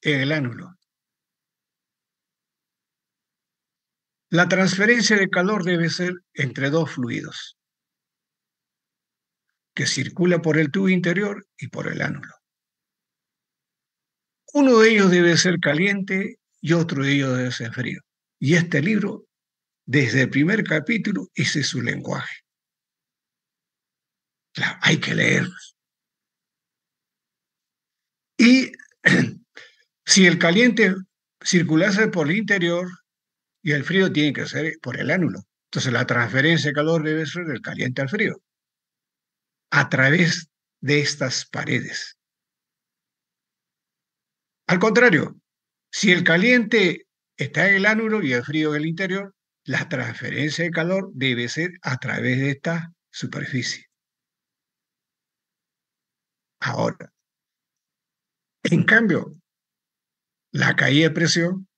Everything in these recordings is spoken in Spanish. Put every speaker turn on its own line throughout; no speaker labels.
en el ánulo. La transferencia de calor debe ser entre dos fluidos, que circula por el tubo interior y por el ánulo. Uno de ellos debe ser caliente y otro de ellos debe ser frío. Y este libro, desde el primer capítulo, ese es su lenguaje. Claro, hay que leer. Y si el caliente circulase por el interior y el frío tiene que ser por el ánulo, entonces la transferencia de calor debe ser del caliente al frío, a través de estas paredes. Al contrario, si el caliente está en el ánulo y el frío en el interior, la transferencia de calor debe ser a través de esta superficie. Ahora, en cambio, la caída de presión,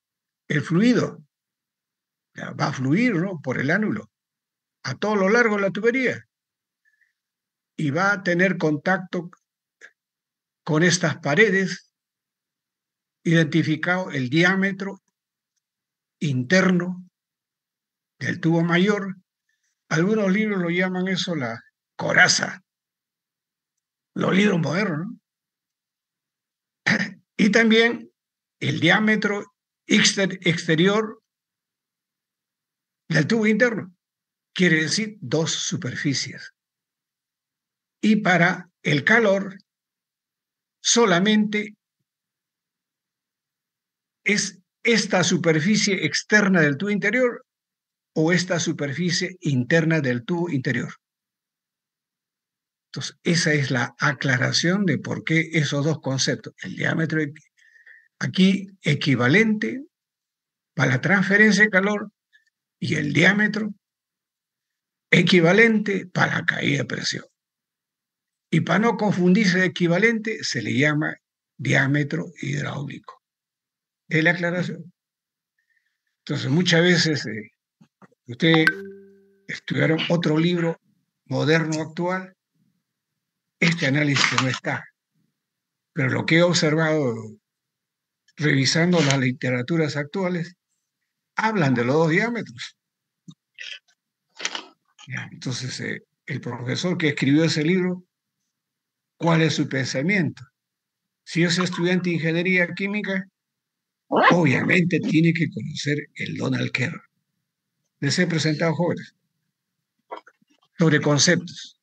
el fluido va a fluir, ¿no?, por el ánulo a todo lo largo de la tubería y va a tener contacto con estas paredes, identificado el diámetro interno del tubo mayor. Algunos libros lo llaman eso la coraza, los libros modernos, ¿no? Y también el diámetro exterior del tubo interno, quiere decir dos superficies. Y para el calor, solamente es esta superficie externa del tubo interior o esta superficie interna del tubo interior. Entonces, esa es la aclaración de por qué esos dos conceptos, el diámetro aquí equivalente para la transferencia de calor y el diámetro equivalente para la caída de presión. Y para no confundirse de equivalente, se le llama diámetro hidráulico. Es la aclaración. Entonces, muchas veces ustedes estudiaron otro libro moderno actual, este análisis no está. Pero lo que he observado revisando las literaturas actuales, hablan de los dos diámetros. Entonces, el profesor que escribió ese libro, ¿cuál es su pensamiento? Si es estudiante de ingeniería química, obviamente tiene que conocer el Donald Kerr. Les he presentado, jóvenes, sobre conceptos.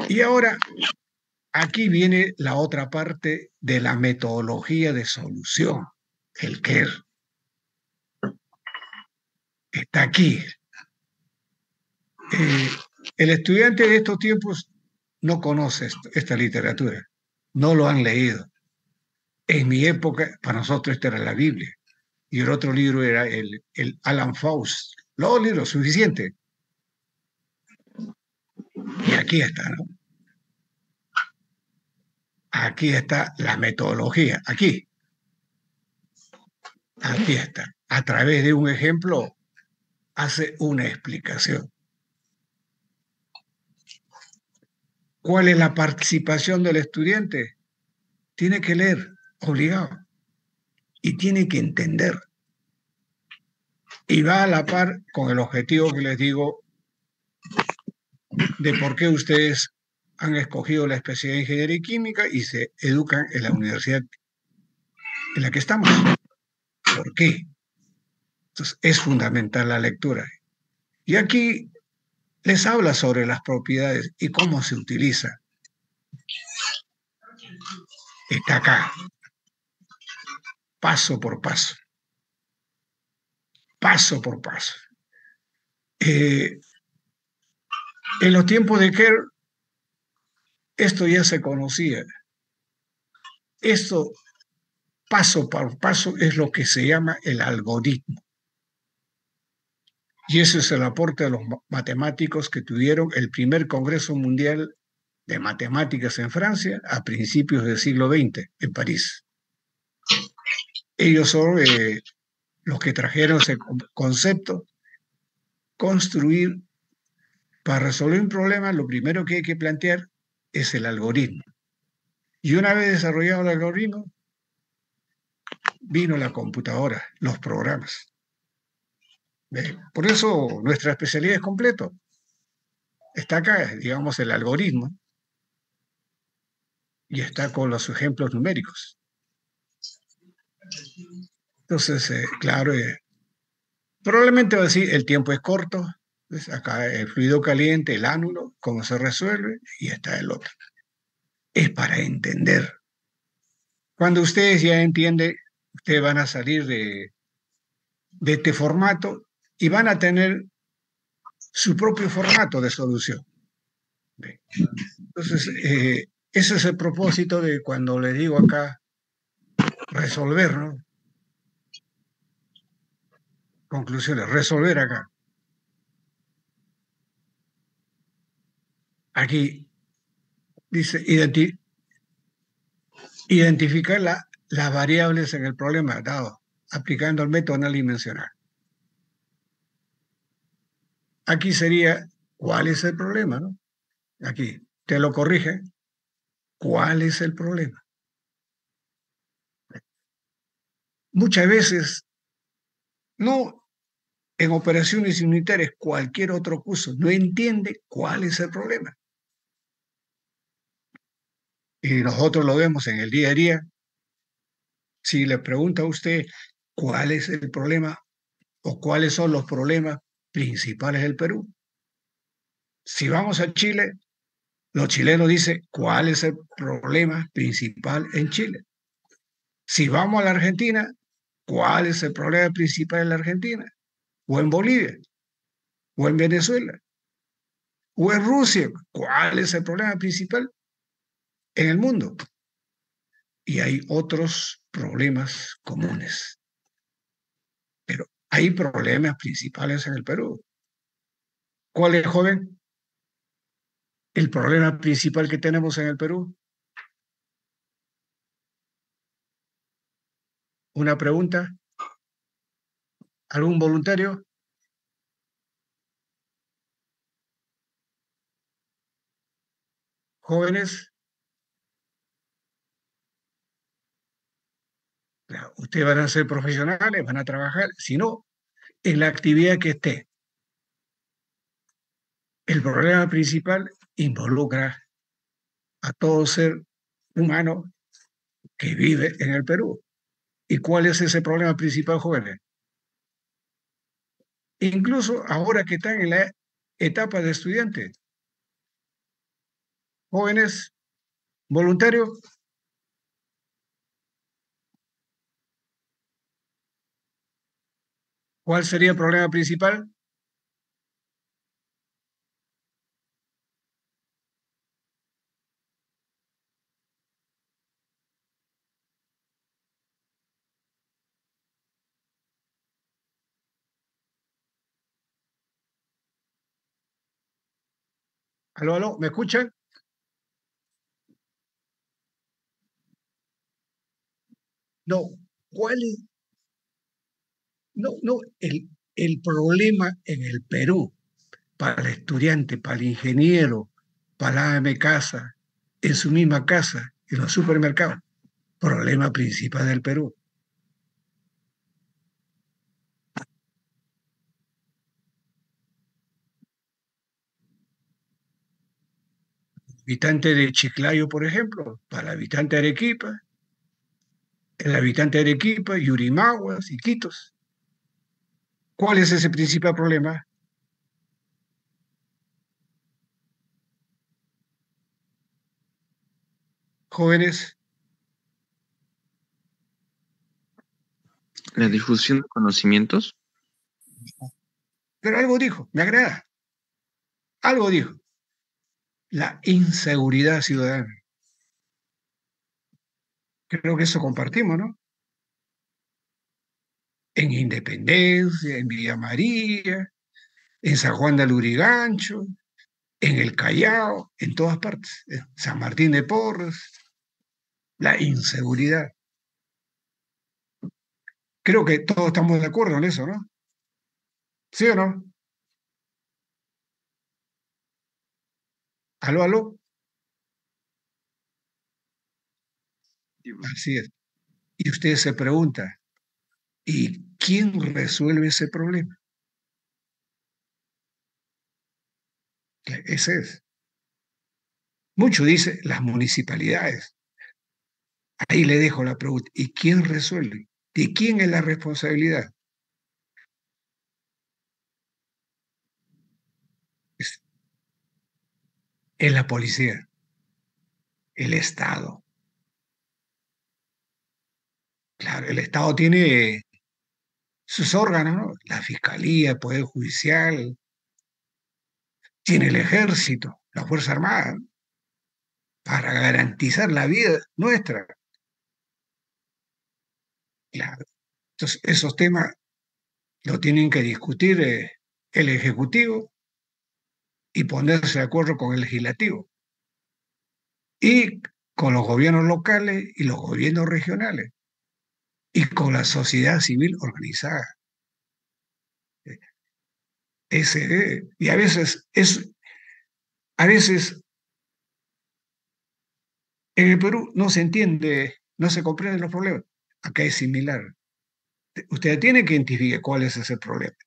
Y ahora, aquí viene la otra parte de la metodología de solución, el Kerr. Está aquí. El estudiante de estos tiempos no conoce esta literatura, no lo han leído. En mi época, para nosotros esta era la Biblia, y el otro libro era el Alan Faust. Los libros, suficiente. Y aquí está, ¿no? Aquí está la metodología, aquí está. A través de un ejemplo hace una explicación. ¿Cuál es la participación del estudiante? Tiene que leer, obligado, y tiene que entender. Y va a la par con el objetivo que les digo de por qué ustedes han escogido la especialidad de ingeniería química y se educan en la universidad en la que estamos. ¿Por qué? Entonces, es fundamental la lectura. Y aquí les habla sobre las propiedades y cómo se utiliza. Está acá, paso por paso. Paso por paso. En los tiempos de Kerr, esto ya se conocía. Esto, paso por paso, es lo que se llama el algoritmo. Y ese es el aporte de los matemáticos que tuvieron el primer Congreso Mundial de Matemáticas en Francia a principios del siglo XX, en París. Ellos son los que trajeron ese concepto, construir. Para resolver un problema, lo primero que hay que plantear es el algoritmo. Y una vez desarrollado el algoritmo, vino la computadora, los programas. ¿Ve? Por eso nuestra especialidad es completo. Está acá, digamos, el algoritmo y está con los ejemplos numéricos. Entonces, claro, probablemente va a decir el tiempo es corto, pues acá el fluido caliente, el ánulo, cómo se resuelve, y está el otro. Es para entender. Cuando ustedes ya entienden, ustedes van a salir de este formato y van a tener su propio formato de solución. ¿Ve? Entonces, ese es el propósito de cuando le digo acá resolver, ¿no? Conclusiones, resolver acá. Aquí dice identificar las variables en el problema dado, aplicando el método análisis. Aquí sería, ¿cuál es el problema? ¿No? Aquí te lo corrige, ¿cuál es el problema? Muchas veces, no en operaciones unitarias, cualquier otro curso, no entiende cuál es el problema. Y nosotros lo vemos en el día a día. Si le pregunta a usted cuál es el problema o cuáles son los problemas principales del Perú, si vamos a Chile, los chilenos dicen cuál es el problema principal en Chile. Si vamos a la Argentina, ¿cuál es el problema principal en la Argentina? ¿O en Bolivia? ¿O en Venezuela? ¿O en Rusia? ¿Cuál es el problema principal en el mundo? Y hay otros problemas comunes, pero hay problemas principales en el Perú. ¿Cuál es, joven? El problema principal que tenemos en el Perú. Una pregunta. ¿Algún voluntario? ¿Jóvenes? Claro, ustedes van a ser profesionales, van a trabajar, si no, en la actividad que esté. El problema principal involucra a todo ser humano que vive en el Perú. ¿Y cuál es ese problema principal, jóvenes? Incluso ahora que están en la etapa de estudiantes, jóvenes, voluntarios, ¿cuál sería el problema principal? ¿Aló, aló? ¿Me escuchan? No. ¿Cuál es? No, no, el problema en el Perú para el estudiante, para el ingeniero, para la ama de casa, en su misma casa, en los supermercados. Problema principal del Perú. Habitante de Chiclayo, por ejemplo, para el habitante de Arequipa, el habitante de Arequipa, Yurimaguas, Iquitos. ¿Cuál es ese principal problema? Jóvenes,
La difusión de conocimientos.
pero algo dijo, me agrada, algo dijo, la inseguridad ciudadana. Creo que eso compartimos, ¿no? En Independencia, en Villa María, en San Juan de Lurigancho, en el Callao, en todas partes, en San Martín de Porres, la inseguridad. Creo que todos estamos de acuerdo en eso, ¿no? ¿Sí o no? Aló, aló.
Digo,
Así es. Y usted se pregunta, ¿Y quién resuelve ese problema? Ese es. Mucho dice las municipalidades. Ahí le dejo la pregunta. ¿Y quién resuelve? ¿De quién es la responsabilidad? Es, es la policía, el Estado. Claro, el Estado tiene sus órganos, ¿no? La Fiscalía, el Poder Judicial, tiene el Ejército, la Fuerza Armada, ¿no? Para garantizar la vida nuestra. Claro. Entonces, esos temas lo tienen que discutir el Ejecutivo y ponerse de acuerdo con el Legislativo y con los gobiernos locales y los gobiernos regionales y con la sociedad civil organizada. Y a veces en el Perú no se entiende, no se comprenden los problemas. Acá es similar. Usted tiene que identificar cuál es ese problema.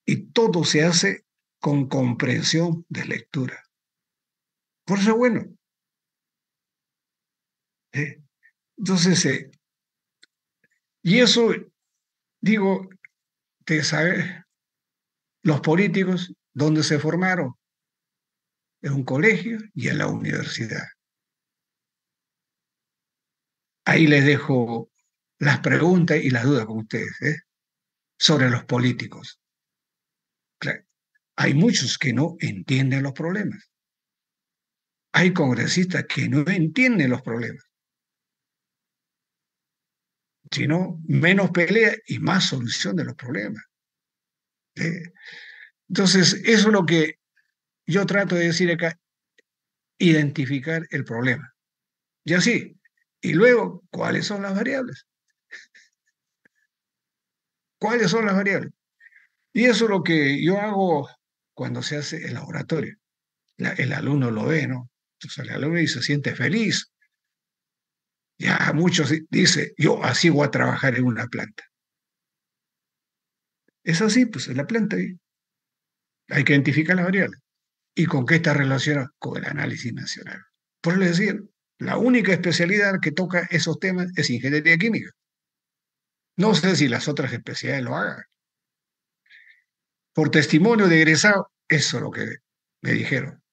Y todo se hace con comprensión de lectura. Por eso es bueno. ¿Eh? Entonces, y eso, digo, te sabe, los políticos, ¿dónde se formaron? En un colegio y en la universidad. Ahí les dejo las preguntas y las dudas con ustedes, sobre los políticos. Claro, hay muchos que no entienden los problemas. Hay congresistas que no entienden los problemas, sino menos pelea y más solución de los problemas. ¿Eh? Entonces, eso es lo que yo trato de decir acá, identificar el problema. Y así. Y luego, ¿cuáles son las variables? ¿Cuáles son las variables? Y eso es lo que yo hago cuando se hace el laboratorio. El alumno lo ve, ¿no? Entonces el alumno se siente feliz. Ya muchos dice, yo así voy a trabajar en una planta. Es así, pues en la planta hay que identificar las variables. ¿Y con qué está relacionado? Con el análisis nacional. Por eso les decía, la única especialidad que toca esos temas es ingeniería química. No sé si las otras especialidades lo hagan. Por testimonio de egresado, eso es lo que me dijeron.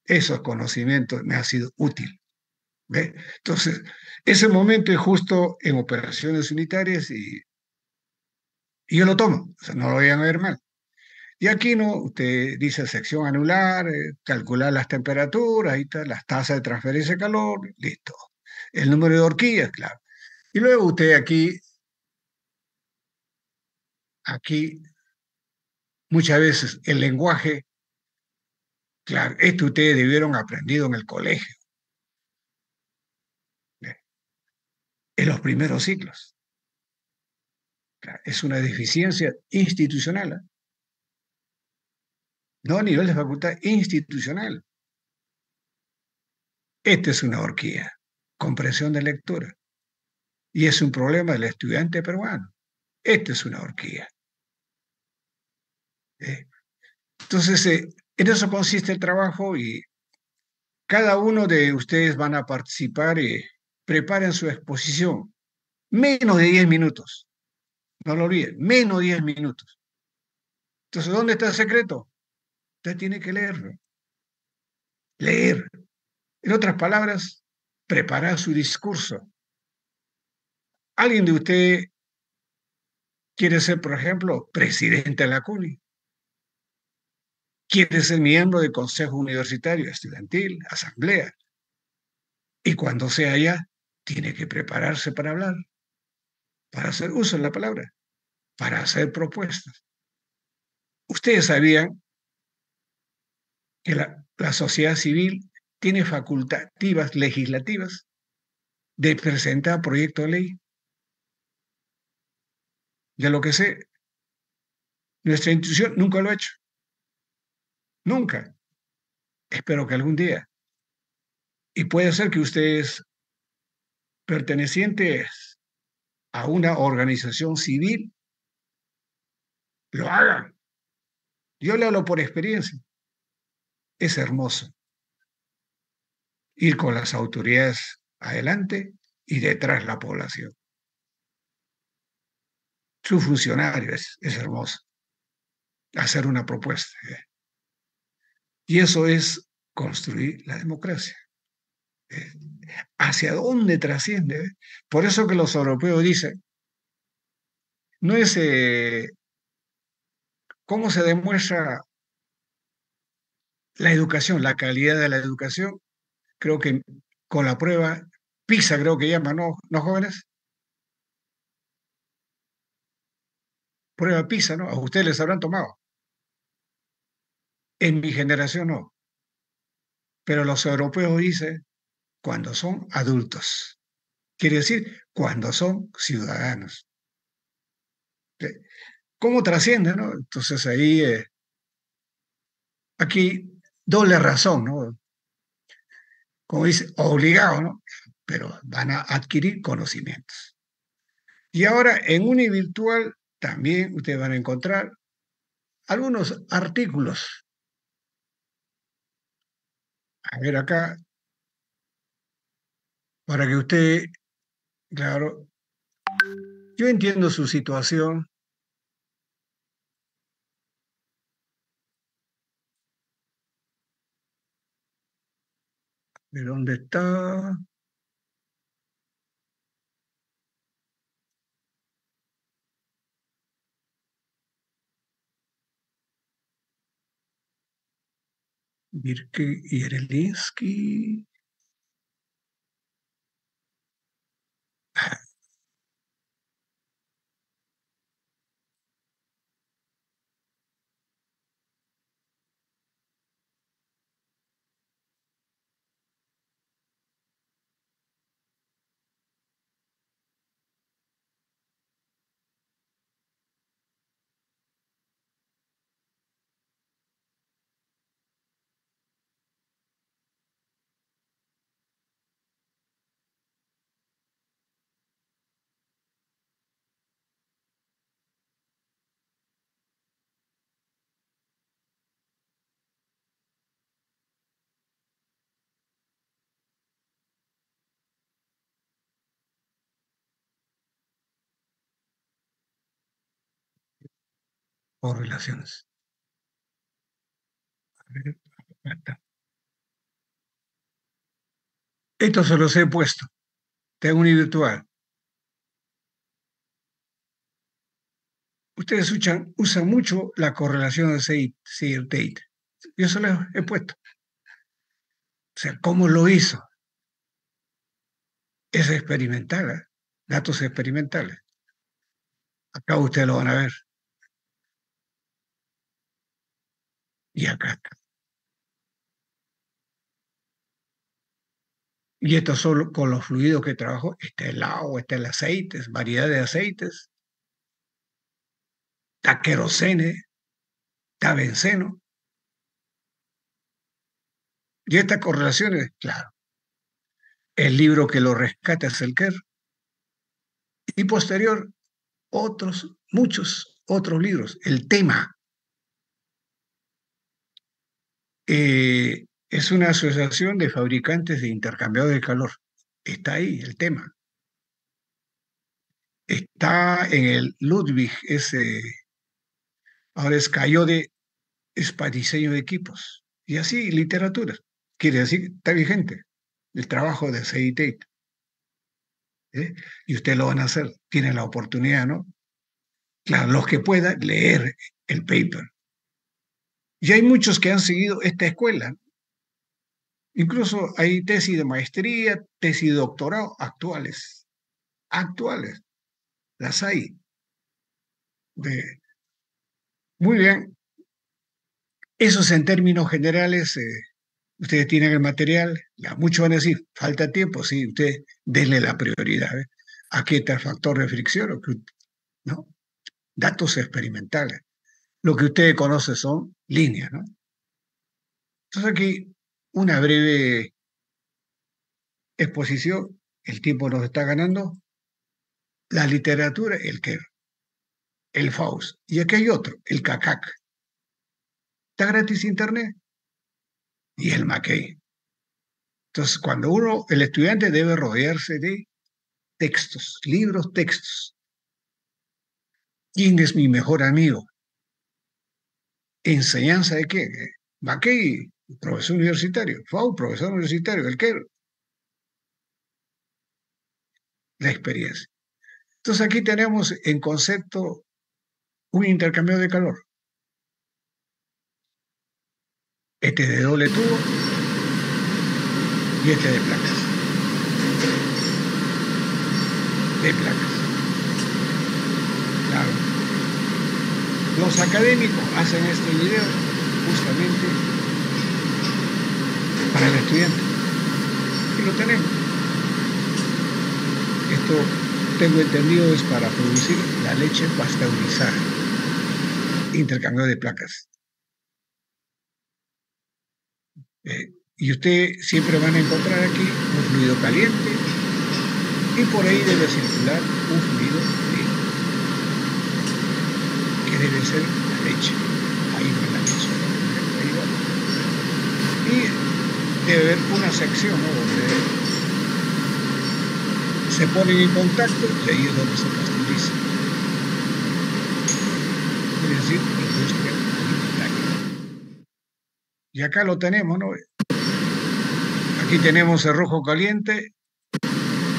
Esos conocimientos me han sido útil. ¿Ve? Entonces, ese momento es justo en operaciones unitarias y yo lo tomo, o sea, no lo vayan a ver mal. Y aquí no, usted dice sección anular, calcular las temperaturas, ahí está, las tasas de transferencia de calor, listo. El número de horquillas, claro. Y luego usted aquí muchas veces el lenguaje, claro, esto ustedes debieron aprendido en el colegio, ¿eh? En los primeros ciclos. Claro, es una deficiencia institucional, ¿eh? No a nivel de facultad institucional. Esta es una horquilla, comprensión de lectura. Y es un problema del estudiante peruano. Esta es una horquilla. ¿Eh? Entonces, en eso consiste el trabajo y cada uno de ustedes van a participar y preparen su exposición. Menos de 10 minutos. No lo olviden, menos de 10 minutos. Entonces, ¿dónde está el secreto? Usted tiene que leerlo. Leer. En otras palabras, preparar su discurso. ¿Alguien de usted quiere ser, por ejemplo, presidente de la CUNY? ¿Quiere ser miembro del Consejo Universitario Estudiantil, Asamblea? Y cuando sea allá, tiene que prepararse para hablar, para hacer uso de la palabra, para hacer propuestas. Ustedes sabían que la sociedad civil tiene facultativas legislativas de presentar proyecto de ley. De lo que sé, nuestra institución nunca lo ha hecho. Nunca. Espero que algún día. Y puede ser que ustedes pertenecientes a una organización civil, lo hagan. Yo le hablo por experiencia. Es hermoso ir con las autoridades adelante y detrás la población. Su funcionario es hermoso. Hacer una propuesta. Y eso es construir la democracia. ¿Eh? ¿Hacia dónde trasciende? Por eso que los europeos dicen, no es cómo se demuestra la educación, la calidad de la educación, creo que con la prueba PISA, creo que llama, ¿no? ¿No, jóvenes? Prueba PISA, ¿no? A ustedes les habrán tomado. En mi generación no. Pero los europeos dicen cuando son adultos. Quiere decir cuando son ciudadanos. ¿Sí? ¿Cómo trasciende, no? Entonces ahí, aquí, doble razón, ¿no? Como dice, obligado, ¿no? Pero van a adquirir conocimientos. Y ahora en Univirtual también ustedes van a encontrar algunos artículos. A ver acá, para que usted, claro, yo entiendo su situación. ¿De dónde está? Birke Yerelinsky. Correlaciones. A ver, acá está. Esto se los he puesto. Tengo Univirtual. Ustedes usan mucho la correlación de Searle-Tate. Yo se los he puesto. O sea, ¿cómo lo hizo? Es experimental, ¿eh? Datos experimentales. Acá ustedes lo van a ver. Y acá está. Y esto solo con los fluidos que trabajo. Está el agua, está el aceite, variedad de aceites. Está querosene, está benceno. Y estas correlaciones, claro, el libro que lo rescata es el Kerr. Y posterior, otros, muchos otros libros. El tema es una asociación de fabricantes de intercambiadores de calor. Está ahí el tema. Está en el Ludwig, ese, ahora es Coyote, es para diseño de equipos. Y así, literatura. Quiere decir, está vigente el trabajo de CIT. ¿Eh? Y ustedes lo van a hacer, tienen la oportunidad, ¿no? Claro, los que puedan leer el paper. Y hay muchos que han seguido esta escuela. Incluso hay tesis de maestría, tesis de doctorado actuales. Actuales. Las hay. De... Muy bien. Eso es en términos generales. Ustedes tienen el material. Ya muchos van a decir, falta tiempo. Sí, usted denle la prioridad. ¿Eh? Aquí está el factor de fricción, ¿no? Datos experimentales. Lo que ustedes conocen son líneas, ¿no? Entonces aquí una breve exposición, el tiempo nos está ganando. La literatura, el Quer, el Faust. Y aquí hay otro, el CACAC. Está gratis internet. Y el Mackey. Entonces, cuando el estudiante debe rodearse de textos, libros, textos. ¿Quién es mi mejor amigo? ¿Enseñanza de qué? Mackey, profesor universitario. Faust, profesor universitario. El Quer, la experiencia. Entonces, aquí tenemos en concepto un intercambio de calor. Este de doble tubo y este de placas. De placas. Claro. Los académicos hacen este video justamente para el estudiante. Y lo tenemos. Esto, tengo entendido, es para producir la leche pasteurizada. Intercambio de placas. Y usted siempre van a encontrar aquí un fluido caliente y por ahí debe circular un fluido frío, que debe ser la leche. Ahí va la leche. Ahí va. Y debe haber una sección, ¿no?, donde se ponen en contacto y ahí es donde se pasteuriza. Quiere decir, industria alimentaria. Y acá lo tenemos, ¿no? Aquí tenemos el rojo caliente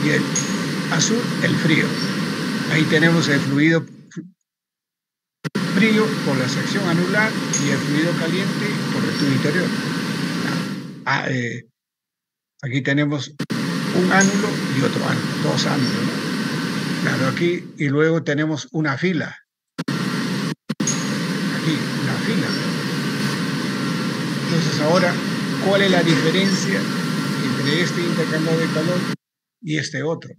y el azul, el frío. Ahí tenemos el fluido frío por la sección anular y el fluido caliente por el tubo interior. Aquí tenemos un ánulo y otro ánulo, dos ánulos, ¿no? Claro, aquí, y luego tenemos una fila. Aquí, una fila. Entonces ahora, ¿cuál es la diferencia entre este intercambio de calor y este otro?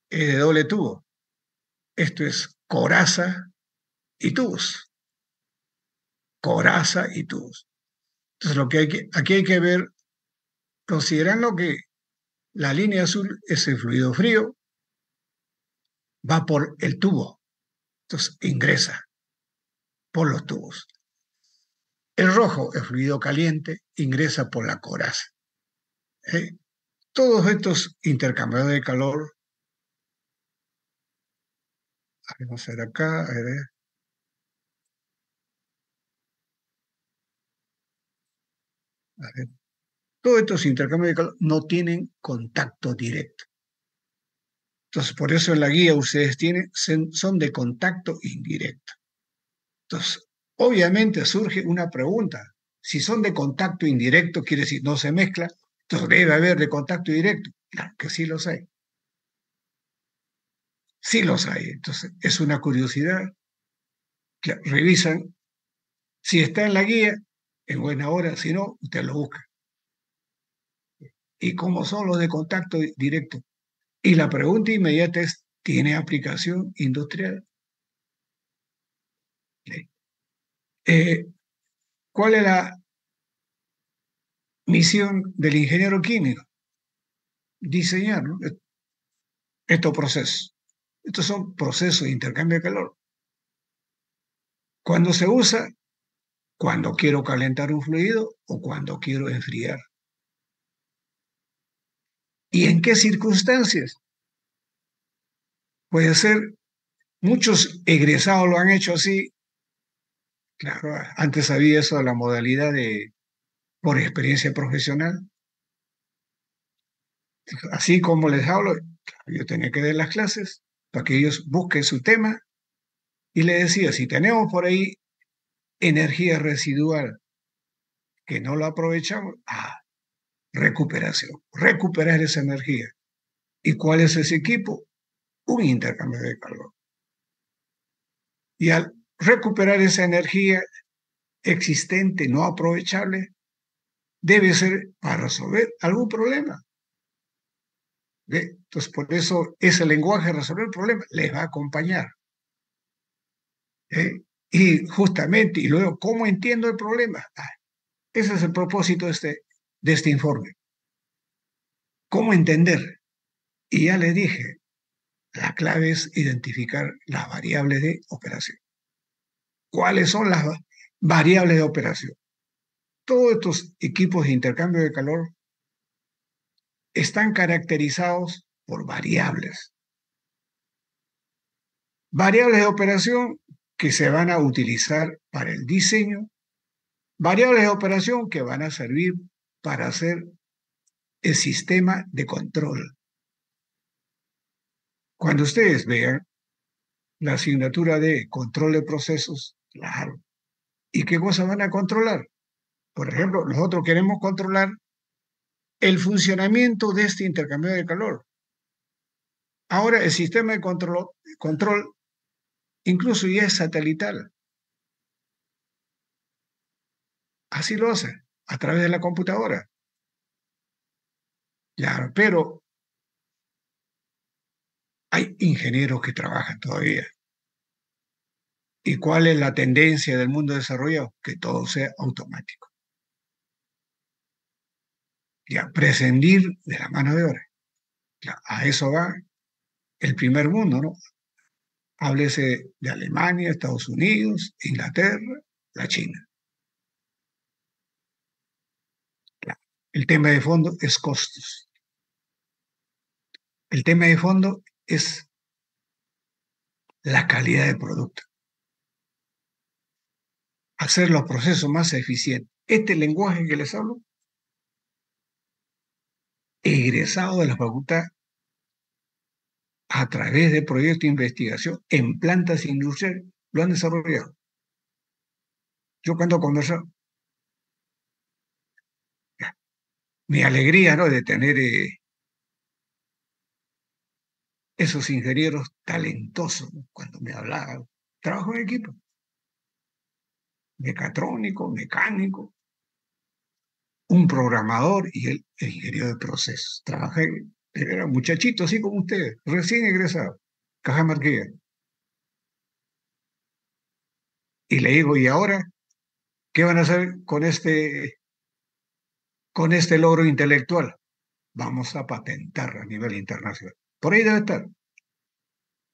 Es de doble tubo. Esto es coraza y tubos. Coraza y tubos. Entonces, aquí hay que ver, considerando que la línea azul es el fluido frío, va por el tubo. Entonces, ingresa por los tubos. El rojo, el fluido caliente, ingresa por la coraza. Todos estos intercambios de calor, vamos a ver acá, a ver. A ver. Todos estos intercambios de calor no tienen contacto directo. Entonces, por eso en la guía ustedes tienen, son de contacto indirecto. Entonces, obviamente surge una pregunta. Si son de contacto indirecto, quiere decir no se mezcla, entonces debe haber de contacto directo. Claro que sí los hay. Sí los hay. Entonces, es una curiosidad. Que revisan. Si está en la guía, en buena hora. Si no, usted lo busca. ¿Y cómo son los de contacto directo? Y la pregunta inmediata es, ¿tiene aplicación industrial? ¿Cuál es la misión del ingeniero químico? Diseñar, ¿no?, estos procesos. Estos son procesos de intercambio de calor. ¿Cuándo se usa? Cuando quiero calentar un fluido o cuando quiero enfriar. ¿Y en qué circunstancias? Puede ser, muchos egresados lo han hecho así. Claro, antes había eso de la modalidad de por experiencia profesional. Así como les hablo, yo tenía que dar las clases para que ellos busquen su tema y les decía, si tenemos por ahí energía residual que no la aprovechamos, recuperación, recuperar esa energía. ¿Y cuál es ese equipo? Un intercambio de calor. Y al recuperar esa energía existente, no aprovechable, debe ser para resolver algún problema. ¿Ve? Entonces, por eso ese lenguaje de resolver el problema les va a acompañar. Y justamente, y luego, ¿cómo entiendo el problema? Ese es el propósito de este informe. ¿Cómo entender? Y ya le dije, La clave es identificar las variables de operación. ¿Cuáles son las variables de operación? Todos estos equipos de intercambio de calor están caracterizados por variables. Variables de operación que se van a utilizar para el diseño, variables de operación que van a servir para hacer el sistema de control. Cuando ustedes vean la asignatura de control de procesos, claro, ¿y qué cosas van a controlar? Por ejemplo, nosotros queremos controlar el funcionamiento de este intercambio de calor. Ahora el sistema de control incluso ya es satelital. Así lo hace, a través de la computadora. Claro, pero hay ingenieros que trabajan todavía. ¿Y cuál es la tendencia del mundo desarrollado? Que todo sea automático. Ya, prescindir de la mano de obra. Ya, a eso va el primer mundo, ¿no? Háblese de Alemania, Estados Unidos, Inglaterra, la China. Ya, el tema de fondo es costos. El tema de fondo es la calidad del producto. Hacer los procesos más eficientes. Este lenguaje que les hablo, egresado de la facultad a través de proyectos de investigación en plantas industriales, lo han desarrollado. Yo cuando converso, mi alegría, ¿no?, de tener esos ingenieros talentosos, ¿no?, cuando me hablaban. Trabajo en equipo, mecatrónico, mecánico, un programador y el ingeniero de procesos. Trabajé, era muchachito así como ustedes, recién egresado, Cajamarquilla. Y le digo, ¿y ahora qué van a hacer con este logro intelectual? Vamos a patentar a nivel internacional. Por ahí debe estar.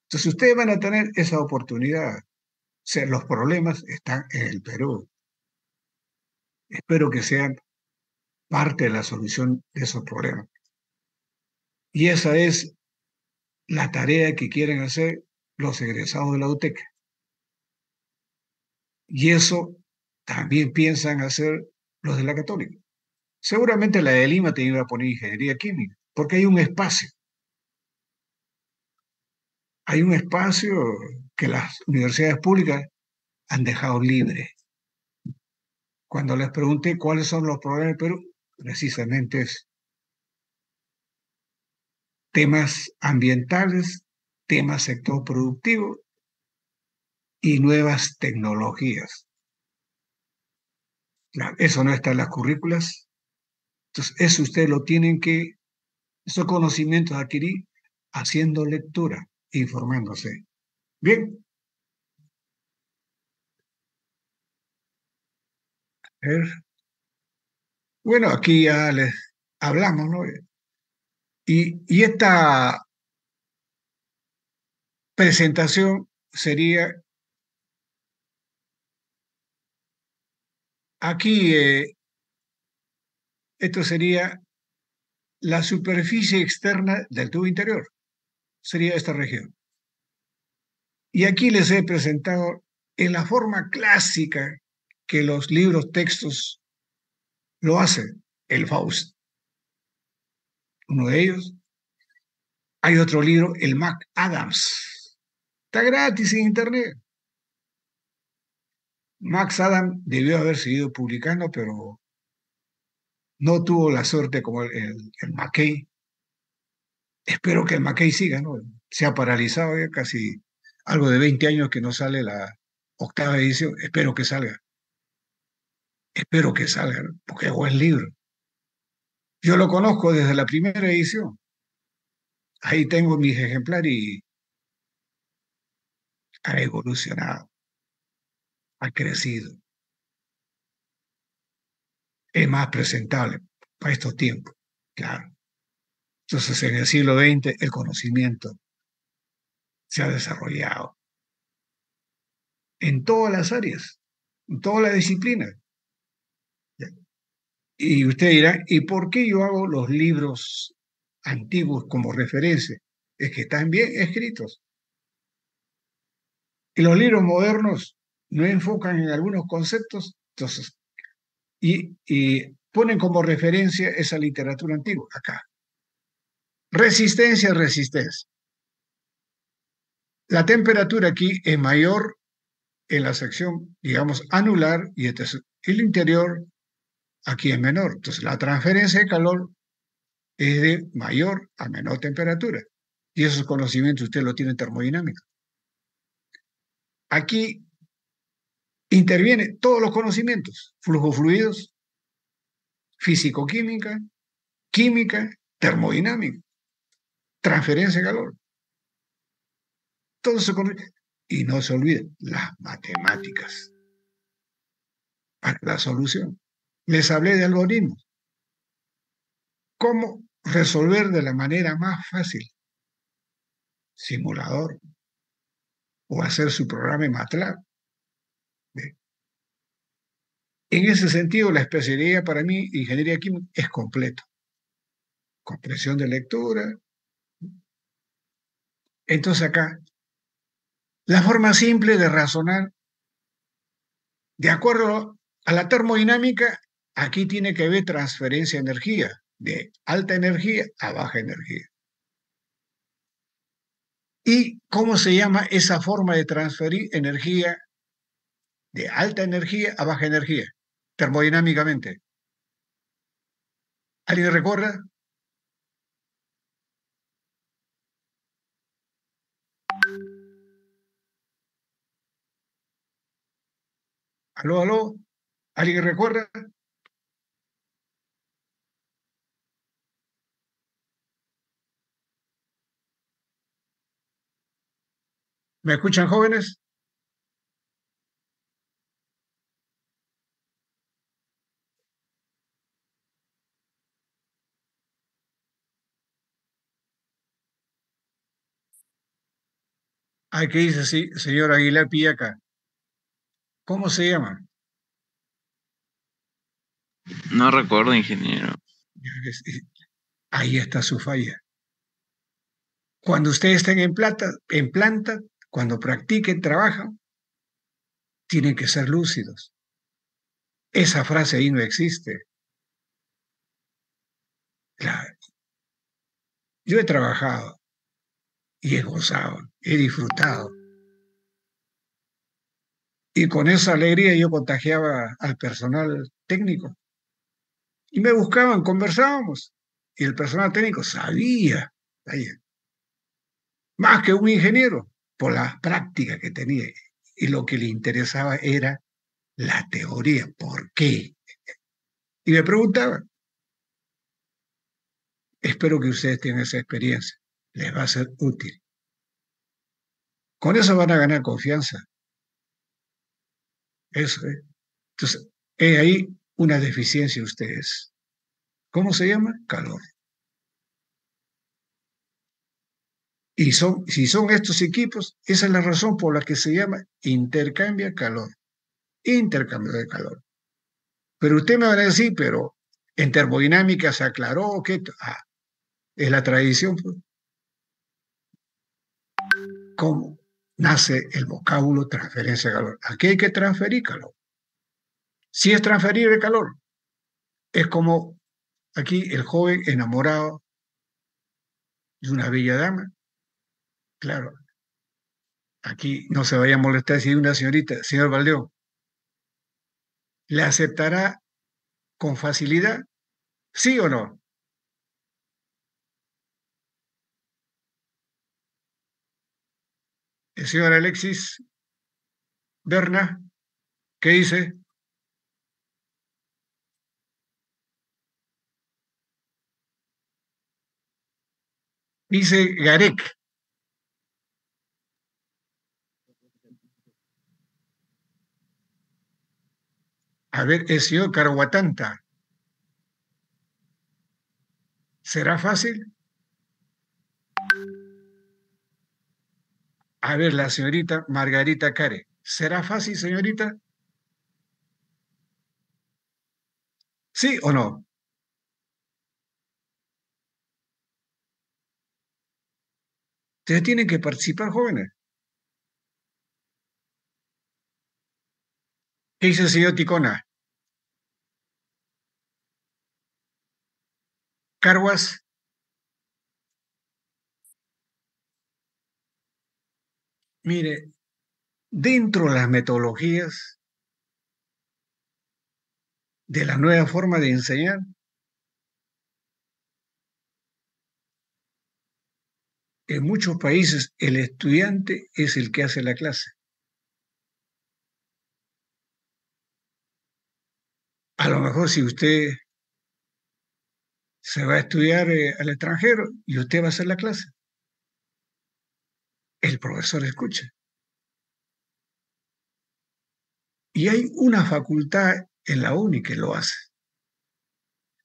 Entonces ustedes van a tener esa oportunidad. O sea, los problemas están en el Perú. Espero que sean parte de la solución de esos problemas. Y esa es la tarea que quieren hacer los egresados de la UTEC. Y eso también piensan hacer los de la Católica. Seguramente la de Lima te iba a poner ingeniería química, porque hay un espacio. Hay un espacio que las universidades públicas han dejado libre. Cuando les pregunté cuáles son los problemas del Perú, precisamente es temas ambientales, temas sector productivo y nuevas tecnologías. Claro, eso no está en las currículas. Entonces, eso ustedes lo tienen que, esos conocimientos adquirir haciendo lectura, informándose. Bien, a ver. Bueno, aquí ya les hablamos, ¿no? Y esta presentación sería, aquí, esto sería la superficie externa del tubo interior, sería esta región. Y aquí les he presentado en la forma clásica que los libros textos lo hacen, el Faust, uno de ellos. Hay otro libro, el Mac Adams. Está gratis en internet. Max Adams debió haber seguido publicando, pero no tuvo la suerte como el Mackay. Espero que el Mackay siga, ¿no? Se ha paralizado ya casi algo de 20 años que no sale la octava edición. Espero que salga. Espero que salga, ¿no?, porque es buen libro. Yo lo conozco desde la primera edición. Ahí tengo mis ejemplares y ha evolucionado, ha crecido, es más presentable para estos tiempos, claro. Entonces, en el siglo XX, el conocimiento se ha desarrollado en todas las áreas, en todas las disciplinas. Y usted dirá, ¿y por qué yo hago los libros antiguos como referencia? Es que están bien escritos. Y los libros modernos no enfocan en algunos conceptos, entonces, y ponen como referencia esa literatura antigua acá. Resistencia, resistencia. La temperatura aquí es mayor en la sección, digamos, anular y el interior aquí es menor. Entonces, la transferencia de calor es de mayor a menor temperatura. Y esos conocimientos usted lo tiene en termodinámica. Aquí intervienen todos los conocimientos, flujo fluidos, físico-química, química, termodinámica, transferencia de calor. Todo eso y no se olviden las matemáticas para la solución. Les hablé de algoritmos. ¿Cómo resolver de la manera más fácil? Simulador o hacer su programa en MATLAB. En ese sentido, la especialidad para mí, ingeniería química, es completo. Comprensión de lectura. Entonces acá, la forma simple de razonar, de acuerdo a la termodinámica, aquí tiene que haber transferencia de energía, de alta energía a baja energía. ¿Y cómo se llama esa forma de transferir energía de alta energía a baja energía, termodinámicamente? ¿Alguien recuerda? ¿Aló, aló? ¿Alguien recuerda? ¿Me escuchan, jóvenes? Hay que dice, sí, señor Aguilar Pillaca. ¿Cómo se llama?
No recuerdo, ingeniero.
Ahí está su falla. Cuando ustedes estén en planta, cuando practiquen, trabajan, tienen que ser lúcidos. Esa frase ahí no existe. Claro. Yo he trabajado y he gozado, he disfrutado. Y con esa alegría yo contagiaba al personal técnico. Y me buscaban, conversábamos. Y el personal técnico sabía, sabía, más que un ingeniero, por la práctica que tenía. Y lo que le interesaba era la teoría. ¿Por qué? Y me preguntaba, espero que ustedes tengan esa experiencia. Les va a ser útil. Con eso van a ganar confianza. Eso es. Entonces, hay ahí una deficiencia ustedes. ¿Cómo se llama? Calor. Y si son estos equipos, esa es la razón por la que se llama intercambia calor. Intercambio de calor. Pero usted me va a decir, pero en termodinámica se aclaró que es la tradición. Pues. ¿Cómo nace el vocábulo transferencia de calor? Aquí hay que transferir calor. Si es transferir el calor, es como aquí el joven enamorado de una bella dama. Claro, aquí no se vaya a molestar si una señorita, señor Valdeón, ¿le aceptará con facilidad? ¿Sí o no? El señor Alexis Berna, ¿qué dice? Dice Garek. A ver, el señor Carhuatanta. ¿Será fácil? A ver, la señorita Margarita Care. ¿Será fácil, señorita? ¿Sí o no? Ustedes tienen que participar, jóvenes. ¿Qué dice el señor Ticona? Carguas, mire, dentro de las metodologías de la nueva forma de enseñar, en muchos países el estudiante es el que hace la clase. A lo mejor si usted se va a estudiar al extranjero y usted va a hacer la clase, el profesor escucha. Y hay una facultad en la UNI que lo hace.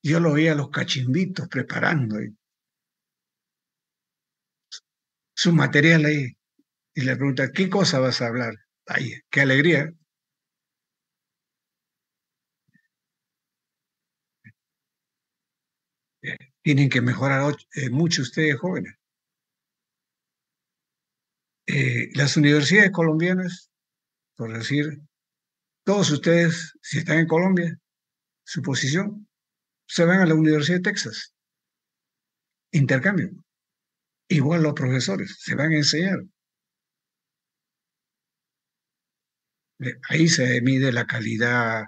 Yo lo veía a los cachimbitos preparando su material ahí y le pregunta, ¿qué cosa vas a hablar? Ay, qué alegría. Eh, Tienen que mejorar mucho ustedes jóvenes. Las universidades colombianas, por decir, todos ustedes, si están en Colombia, su posición, se van a la Universidad de Texas, intercambio. Igual los profesores, se van a enseñar. Ahí se mide la calidad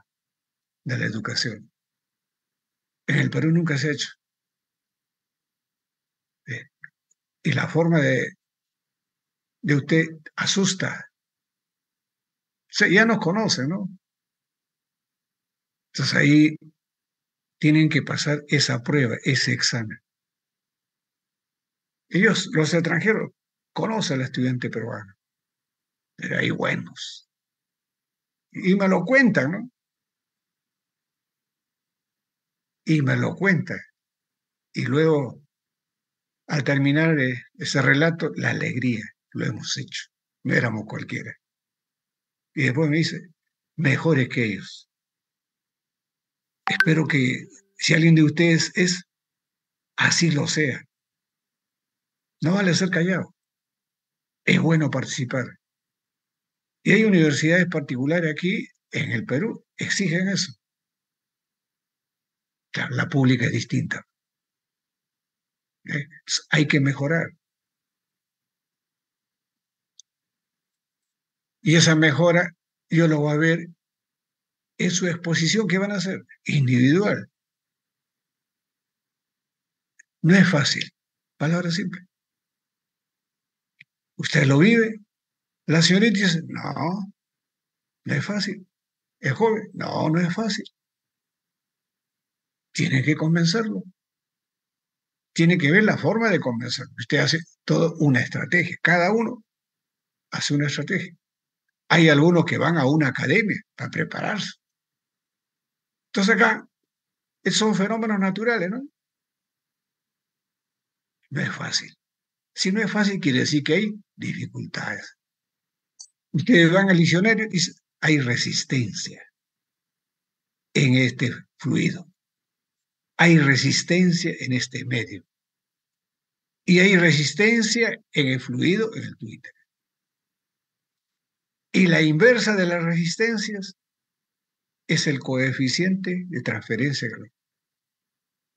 de la educación. En el Perú nunca se ha hecho. Eh, Y la forma de usted asusta. Ya nos conocen, ¿no? Entonces ahí tienen que pasar esa prueba, ese examen. Ellos, los extranjeros, conocen al estudiante peruano, pero hay buenos. Y me lo cuentan, ¿no? Y me lo cuentan. Y luego, al terminar ese relato, la alegría, lo hemos hecho. No éramos cualquiera. Y después me dice, mejores que ellos. Espero que si alguien de ustedes es, así lo sea. No vale ser callado. Es bueno participar. Y hay universidades particulares aquí en el Perú, exigen eso. Claro, la pública es distinta. Hay que mejorar. Y esa mejora yo lo voy a ver en su exposición que van a hacer, individual. No es fácil. Palabra simple. Usted lo vive. La señorita dice, no, no es fácil. Es joven. No, no es fácil. Tiene que convencerlo. Tiene que ver la forma de convencerlo. Usted hace toda una estrategia. Cada uno hace una estrategia. Hay algunos que van a una academia para prepararse. Entonces acá son fenómenos naturales, ¿no? No es fácil. Si no es fácil, quiere decir que hay dificultades. Ustedes van al diccionario y dicen, hay resistencia en este fluido, hay resistencia en este medio y hay resistencia en el fluido en el Twitter. Y la inversa de las resistencias es el coeficiente de transferencia de calor.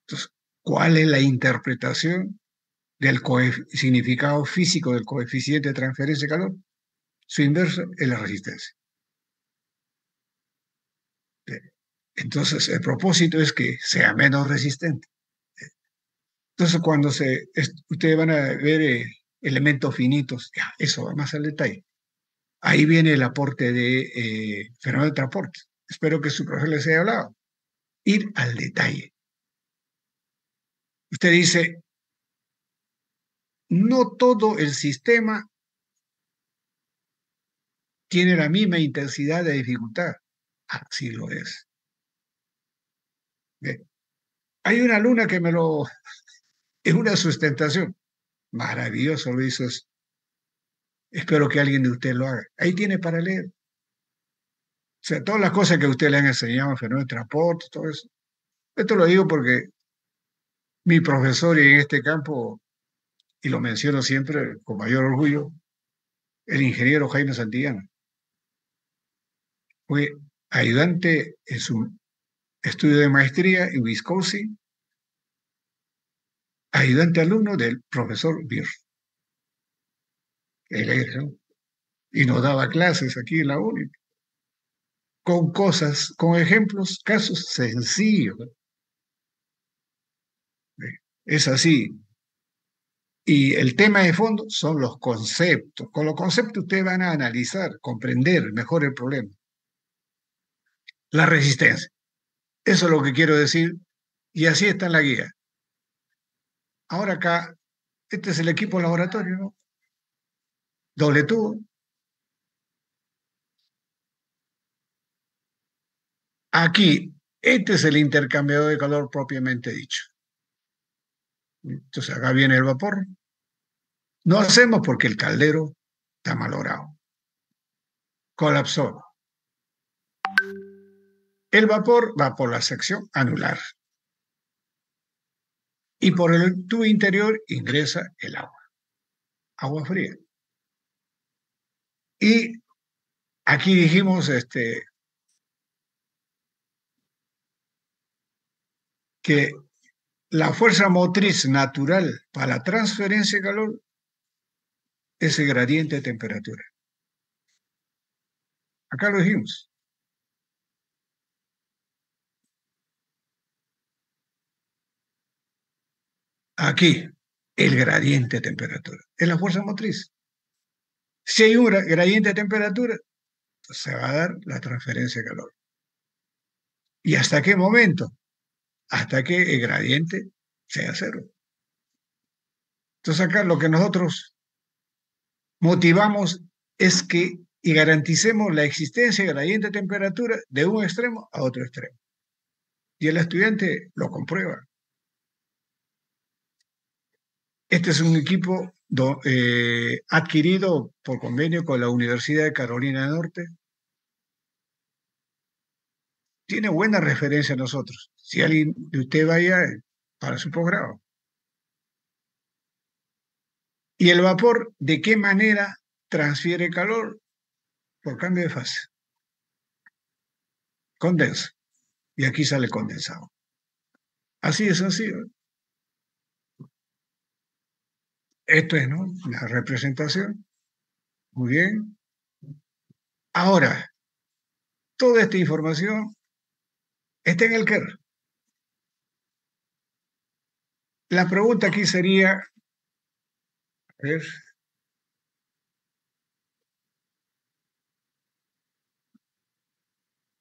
Entonces, ¿cuál es la interpretación del significado físico del coeficiente de transferencia de calor? Su inversa es la resistencia. Entonces, el propósito es que sea menos resistente. Entonces, cuando ustedes van a ver elementos finitos, ya, eso va más al detalle. Ahí viene el aporte de fenómeno de transporte. Espero que su profesor les haya hablado. Ir al detalle. Usted dice, no todo el sistema tiene la misma intensidad de dificultad. Así lo es. Bien. Hay una luna que es una sustentación. Maravilloso lo hizo eso. Espero que alguien de ustedes lo haga. Ahí tiene para leer. O sea, todas las cosas que ustedes le han enseñado, fenómeno de transporte, todo eso. Esto lo digo porque mi profesor y en este campo, y lo menciono siempre con mayor orgullo, el ingeniero Jaime Santillana, fue ayudante en su estudio de maestría en Wisconsin, ayudante alumno del profesor Beer. Él era, ¿no? Y nos daba clases aquí en la UNI, con cosas, con ejemplos, casos sencillos. Es así. Y el tema de fondo son los conceptos. Con los conceptos ustedes van a analizar, comprender mejor el problema. La resistencia. Eso es lo que quiero decir. Y así está en la guía. Ahora acá, este es el equipo laboratorio, ¿no? Doble tubo. Aquí, este es el intercambiador de calor propiamente dicho. Entonces acá viene el vapor. No hacemos porque el caldero está malogrado. Colapsó. El vapor va por la sección anular. Y por el tubo interior ingresa el agua. Agua fría. Y aquí dijimos que la fuerza motriz natural para la transferencia de calor es el gradiente de temperatura. Acá lo dijimos. Aquí, el gradiente de temperatura. Es la fuerza motriz. Si hay un gradiente de temperatura, se va a dar la transferencia de calor. ¿Y hasta qué momento? Hasta que el gradiente sea cero. Entonces acá lo que nosotros motivamos es que y garanticemos la existencia de gradiente de temperatura de un extremo a otro extremo. Y el estudiante lo comprueba. Este es un equipo adquirido por convenio con la Universidad de Carolina del Norte. Tiene buena referencia a nosotros. Si alguien de usted vaya para su posgrado. ¿Y el vapor de qué manera transfiere calor? Por cambio de fase. Condensa. Y aquí sale condensado. Así es sencillo. Esto es, ¿no? La representación. Muy bien. Ahora, toda esta información está en el KER. La pregunta aquí sería, a ver,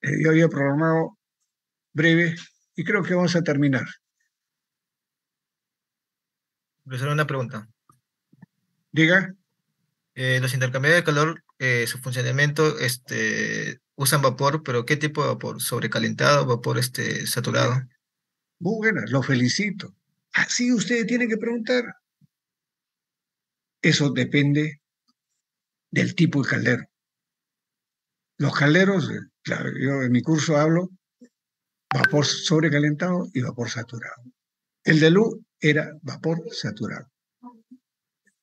yo había programado breve y creo que vamos a terminar.
Profesor, una pregunta.
Diga.
Los intercambiadores de calor, su funcionamiento, usan vapor, pero ¿qué tipo de vapor? ¿Sobrecalentado, vapor saturado?
Muy buena, lo felicito. Así ustedes tienen que preguntar. Eso depende del tipo de caldero. Los calderos, claro, yo en mi curso hablo vapor sobrecalentado y vapor saturado. El de luz era vapor saturado.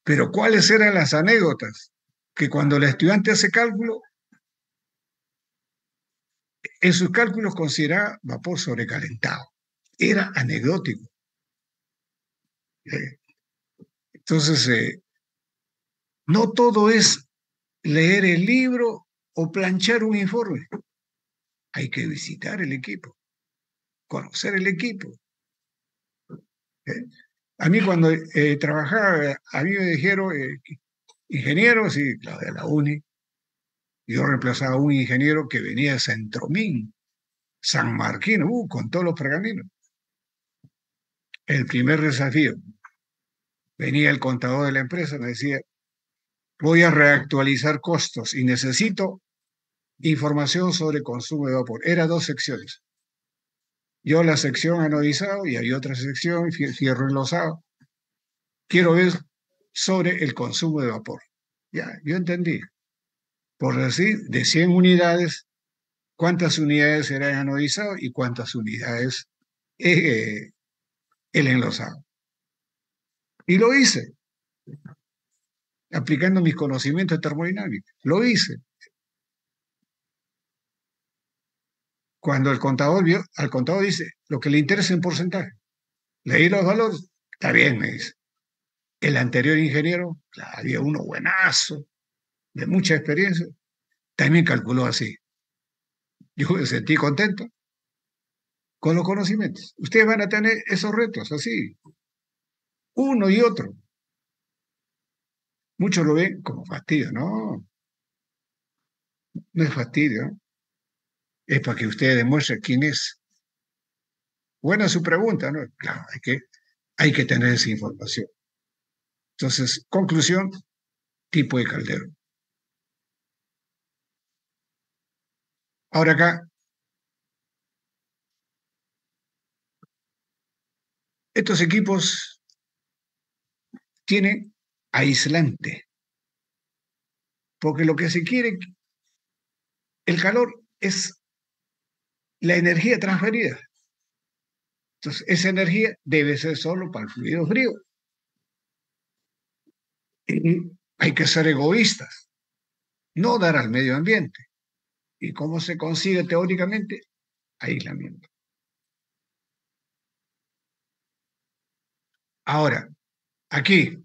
Pero ¿cuáles eran las anécdotas? Que cuando el estudiante hace cálculo, en sus cálculos consideraba vapor sobrecalentado. Era anecdótico. Entonces, no todo es leer el libro o planchar un informe. Hay que visitar el equipo, conocer el equipo. A mí cuando trabajaba, a mí me dijeron, ingeniero, sí, claro, de la UNI, yo reemplazaba a un ingeniero que venía de Centromín, San Martín, con todos los pergaminos. El primer desafío, venía el contador de la empresa, me decía, voy a reactualizar costos y necesito información sobre consumo de vapor. Era dos secciones. Yo la sección anodizado y hay otra sección, fierro enlosado. Quiero ver sobre el consumo de vapor. Ya, yo entendí. Por decir, de 100 unidades, ¿cuántas unidades eran anodizado y cuántas unidades eh, el enlosado? Y lo hice, aplicando mis conocimientos de termodinámica. Lo hice. Cuando el contador vio, al contador dice, lo que le interesa en porcentaje. Leí los valores, está bien, me dice. El anterior ingeniero, claro, había uno buenazo, de mucha experiencia, también calculó así. Yo me sentí contento con los conocimientos. Ustedes van a tener esos retos así, uno y otro. Muchos lo ven como fastidio, no, no es fastidio, ¿no? Es para que ustedes demuestren quién es. Buena su pregunta, ¿no? Claro, hay que tener esa información. Entonces, conclusión, tipo de caldero. Ahora acá, estos equipos tienen aislante, porque lo que se quiere, el calor es la energía transferida. Entonces, esa energía debe ser solo para el fluido frío. Y hay que ser egoístas, no dar al medio ambiente. ¿Y cómo se consigue teóricamente? Aislamiento. Ahora, aquí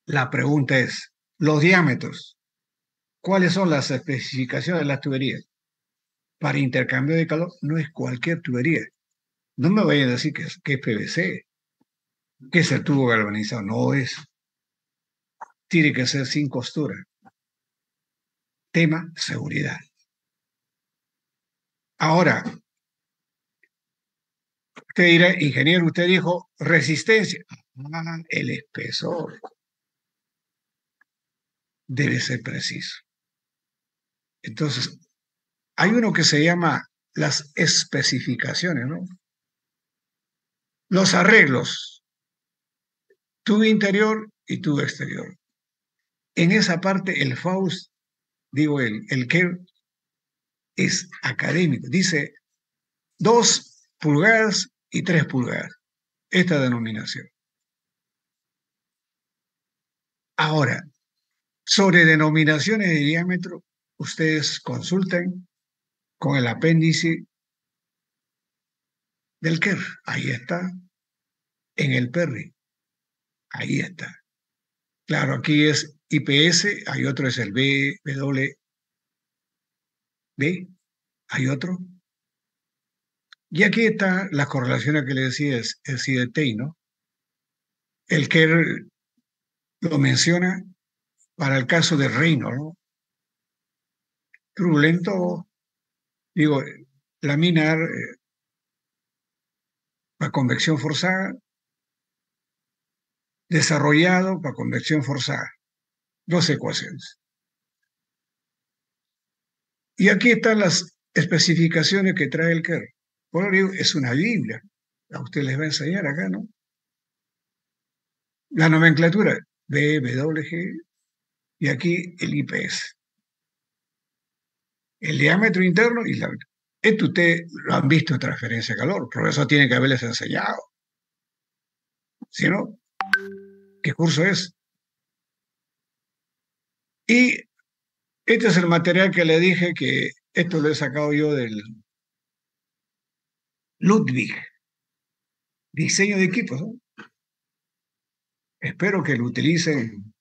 la pregunta es, los diámetros, ¿cuáles son las especificaciones de las tuberías? Para intercambio de calor no es cualquier tubería. No me vayan a decir que es PVC, que es el tubo galvanizado. No es. Tiene que ser sin costura. Tema seguridad. Ahora, usted dirá, ingeniero, usted dijo resistencia. Ah, el espesor debe ser preciso. Entonces, hay uno que se llama las especificaciones, ¿no? Los arreglos, tubo interior y tubo exterior. En esa parte, el Faust, digo, el Kerr, es académico. Dice 2 pulgadas y 3 pulgadas. Esta denominación. Ahora, sobre denominaciones de diámetro, ustedes consulten con el apéndice del Kerr. Ahí está. En el Perry. Ahí está. Claro, aquí es IPS, hay otro es el BWB, hay otro. Y aquí está las correlaciones que le decía, es el CDT, ¿no? El Kerr lo menciona para el caso de Reynolds, ¿no? Turbulento, digo, laminar para convección forzada, desarrollado para convección forzada. 2 ecuaciones. Y aquí están las especificaciones que trae el Kerr. Por eso digo, es una Biblia. A usted les va a enseñar acá, ¿no? La nomenclatura, BWG, y aquí el IPS. El diámetro interno y la... Esto ustedes lo han visto en transferencia de calor, por eso tiene que haberles enseñado. Si no, ¿qué curso es? Y este es el material que le dije que esto lo he sacado yo del Ludwig, diseño de equipos, ¿no? Espero que lo utilicen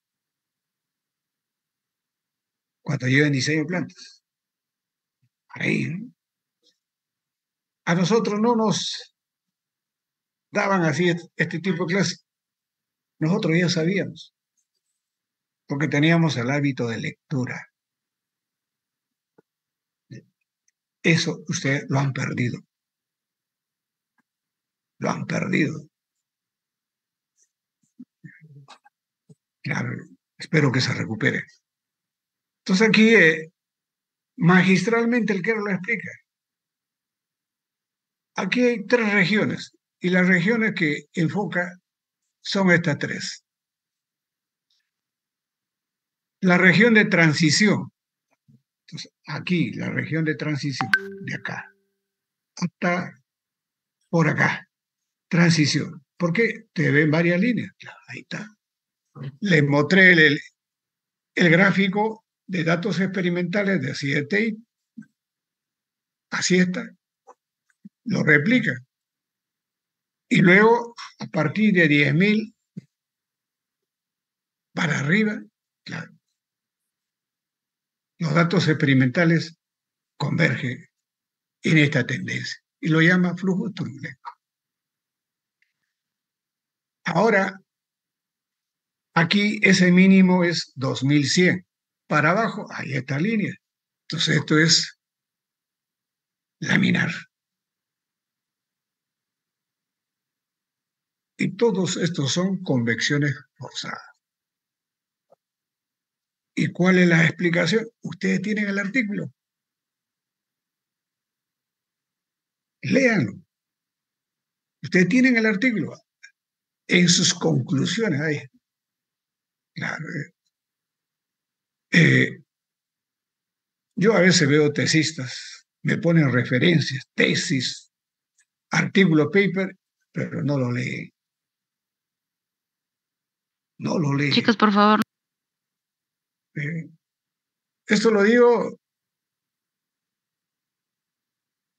cuando lleven diseño de plantas. Ahí, ¿no? A nosotros no nos daban así este tipo de clases. Nosotros ya sabíamos, porque teníamos el hábito de lectura. Eso ustedes lo han perdido. Lo han perdido. Claro, espero que se recupere. Entonces aquí magistralmente el que lo explica. Aquí hay 3 regiones y las regiones que enfoca son estas 3. La región de transición. Entonces, aquí, la región de transición, de acá, hasta por acá, transición. ¿Por qué? Te ven varias líneas. Claro, ahí está. Les mostré el gráfico de datos experimentales de así de Tate, así está, lo replica. Y luego, a partir de 10.000 para arriba, claro, los datos experimentales convergen en esta tendencia y lo llama flujo turbulento. Ahora, aquí ese mínimo es 2100. Para abajo, hay esta línea. Entonces, esto es laminar. Y todos estos son convecciones forzadas. ¿Y cuál es la explicación? Ustedes tienen el artículo. Léanlo. Ustedes tienen el artículo. En sus conclusiones, ahí. Claro. Yo a veces veo tesistas, me ponen referencias, tesis, artículo, paper, pero no lo leen. No lo leen.
Chicos, por favor.
Esto lo digo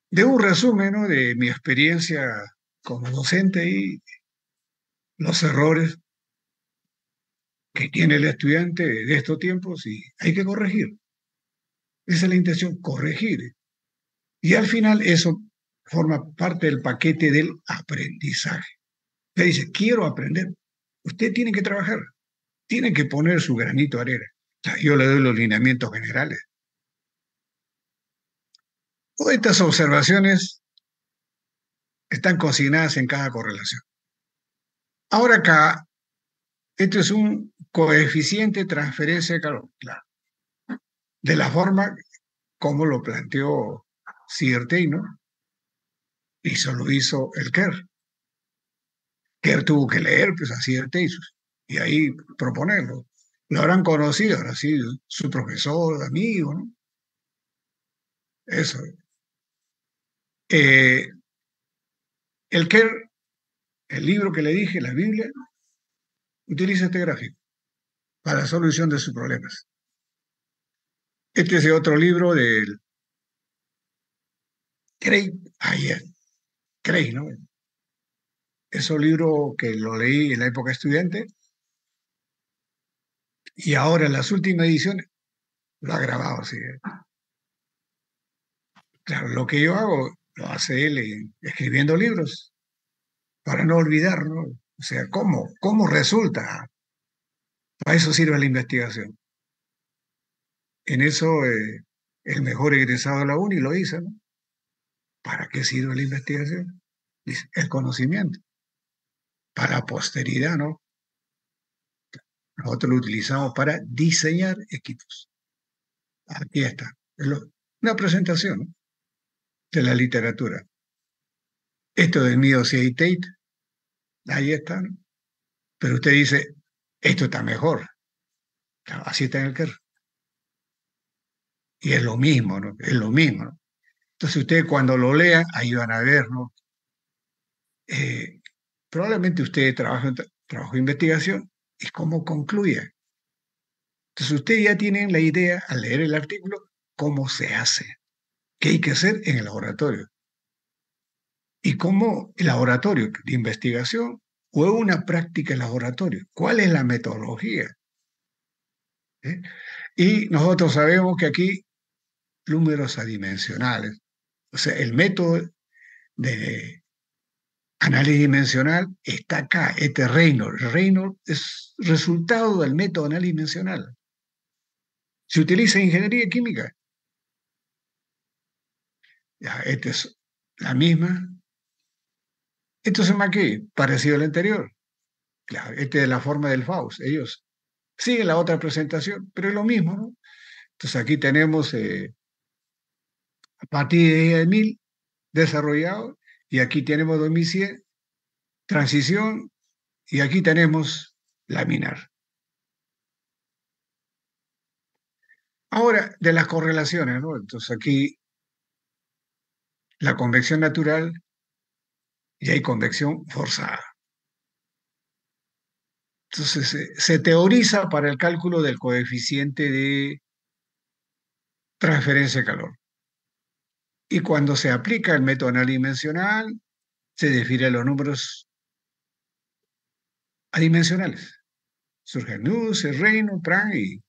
de un resumen, ¿no?, de mi experiencia como docente y los errores que tiene el estudiante de estos tiempos y hay que corregir. Esa es la intención, corregir. Y al final eso forma parte del paquete del aprendizaje. Usted dice, quiero aprender. Usted tiene que trabajar, tiene que poner su granito de arena. O sea, yo le doy los lineamientos generales. Todas estas observaciones están consignadas en cada correlación. Ahora acá, esto es un coeficiente de transferencia de calor, claro, de la forma como lo planteó Searle, ¿no? Y eso lo hizo el Kerr. Kerr tuvo que leer pues, a Searle y ahí proponerlo. Lo habrán conocido, habrá sido su profesor, amigo, ¿no? Eso. El Kerr, el libro que le dije, la Biblia, utiliza este gráfico para la solución de sus problemas. Este es otro libro del Craig, Craig, ¿no? Es un libro que lo leí en la época estudiante y ahora en las últimas ediciones lo ha grabado así. Claro, lo que yo hago lo hace él escribiendo libros para no olvidar, ¿no? O sea, ¿cómo resulta? Para eso sirve la investigación. En eso el mejor egresado de la uni lo hizo, ¿no? ¿Para qué sirve la investigación? Dice, el conocimiento. Para la posteridad, ¿no? Nosotros lo utilizamos para diseñar equipos. Aquí está. Una presentación, ¿no?, de la literatura. Esto del mío y Tate, ahí está, ¿no? Pero usted dice, esto está mejor. Claro, así está en el Kerr. Y es lo mismo, ¿no? Es lo mismo, ¿no? Entonces ustedes cuando lo lean, ahí van a ver, ¿no? Probablemente ustedes trabajo de investigación y cómo concluye. Entonces ustedes ya tienen la idea, al leer el artículo, cómo se hace, qué hay que hacer en el laboratorio. Y cómo el laboratorio de investigación o una práctica en laboratorio. ¿Cuál es la metodología? ¿Eh? Y nosotros sabemos que aquí números adimensionales, o sea, el método de análisis dimensional está acá, este Reynolds. Reynolds es resultado del método de análisis dimensional. Se utiliza en ingeniería química. Ya, esta es la misma. Esto se llama aquí, parecido al anterior. Claro, este es la forma del Faust. Ellos siguen la otra presentación, pero es lo mismo, ¿no? Entonces aquí tenemos a partir de 1000 desarrollado y aquí tenemos 2100 transición y aquí tenemos laminar. Ahora, de las correlaciones, ¿no? Entonces aquí la convección natural y hay convección forzada. Entonces se teoriza para el cálculo del coeficiente de transferencia de calor. Y cuando se aplica el método adimensional, se definen los números adimensionales. Surge Nusselt, Reynolds, Pran, y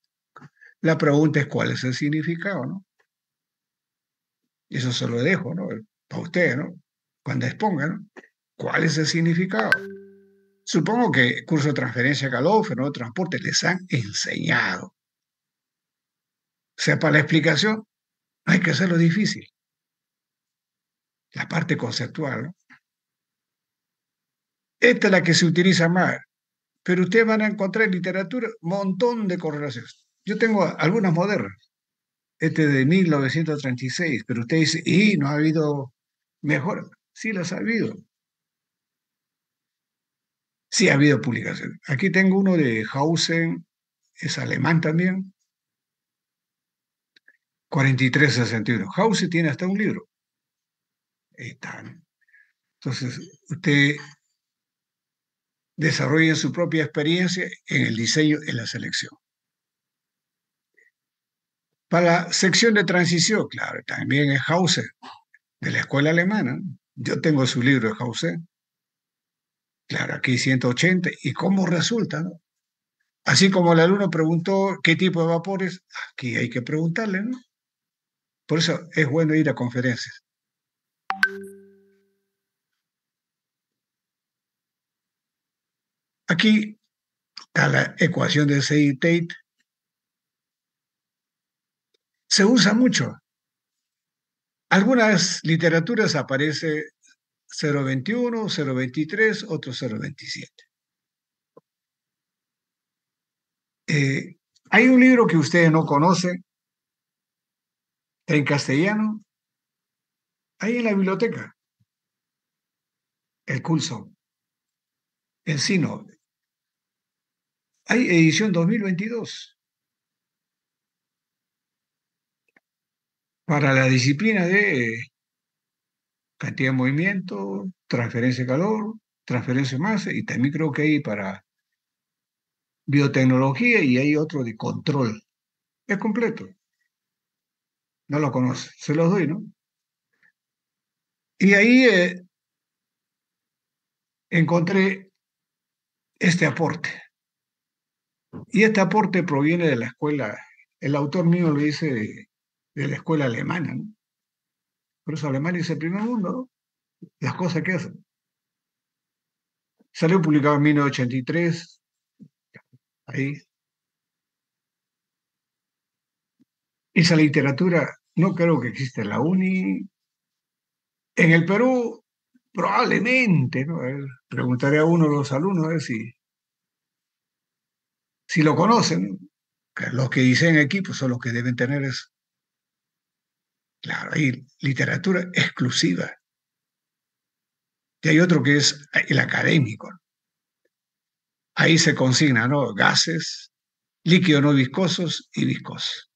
la pregunta es cuál es el significado, ¿no? Y eso se lo dejo, ¿no? Para usted, ¿no? Cuando exponga, ¿no? ¿Cuál es el significado? Supongo que curso de transferencia de calor, fenómeno de transporte, les han enseñado. O sea, para la explicación no hay que hacerlo difícil. La parte conceptual, ¿no? Esta es la que se utiliza más, pero ustedes van a encontrar en literatura un montón de correlaciones. Yo tengo algunas modernas, este de 1936, pero usted dice, y no ha habido mejor. Sí las ha habido. Sí ha habido publicaciones. Aquí tengo uno de Hausen, es alemán también, 4361. Hausen tiene hasta un libro. Ahí está, ¿no? Entonces, usted desarrolla su propia experiencia en el diseño y en la selección. Para la sección de transición, claro, también es Hauser, de la escuela alemana. Yo tengo su libro de Hauser. Claro, aquí 180. ¿Y cómo resulta, no? Así como el alumno preguntó qué tipo de vapores, aquí hay que preguntarle, ¿no? Por eso es bueno ir a conferencias. Aquí está la ecuación de Seydi-Tate. Se usa mucho. Algunas literaturas aparece 0,21, 0,23, otro 0,27. Hay un libro que ustedes no conocen, en castellano, ahí en la biblioteca, el Coulson, Encino. Hay edición 2022 para la disciplina de cantidad de movimiento, transferencia de calor, transferencia de masa, y también creo que hay para biotecnología y hay otro de control. Es completo, no lo conoce, se los doy, ¿no? Y ahí encontré este aporte. Y este aporte proviene de la escuela, el autor mío lo dice de la escuela alemana, ¿no? Por eso Alemania es el primer mundo, ¿no? Las cosas que hacen. Salió publicado en 1983, ahí. Esa literatura no creo que exista en la UNI. En el Perú, probablemente, ¿no? A ver, preguntaré a uno de los alumnos a ver si lo conocen, ¿no? Que los que dicen equipos son los que deben tener eso. Claro, hay literatura exclusiva. Y hay otro que es el académico, ¿no? Ahí se consigna, ¿no? Gases, líquidos no viscosos y viscosos.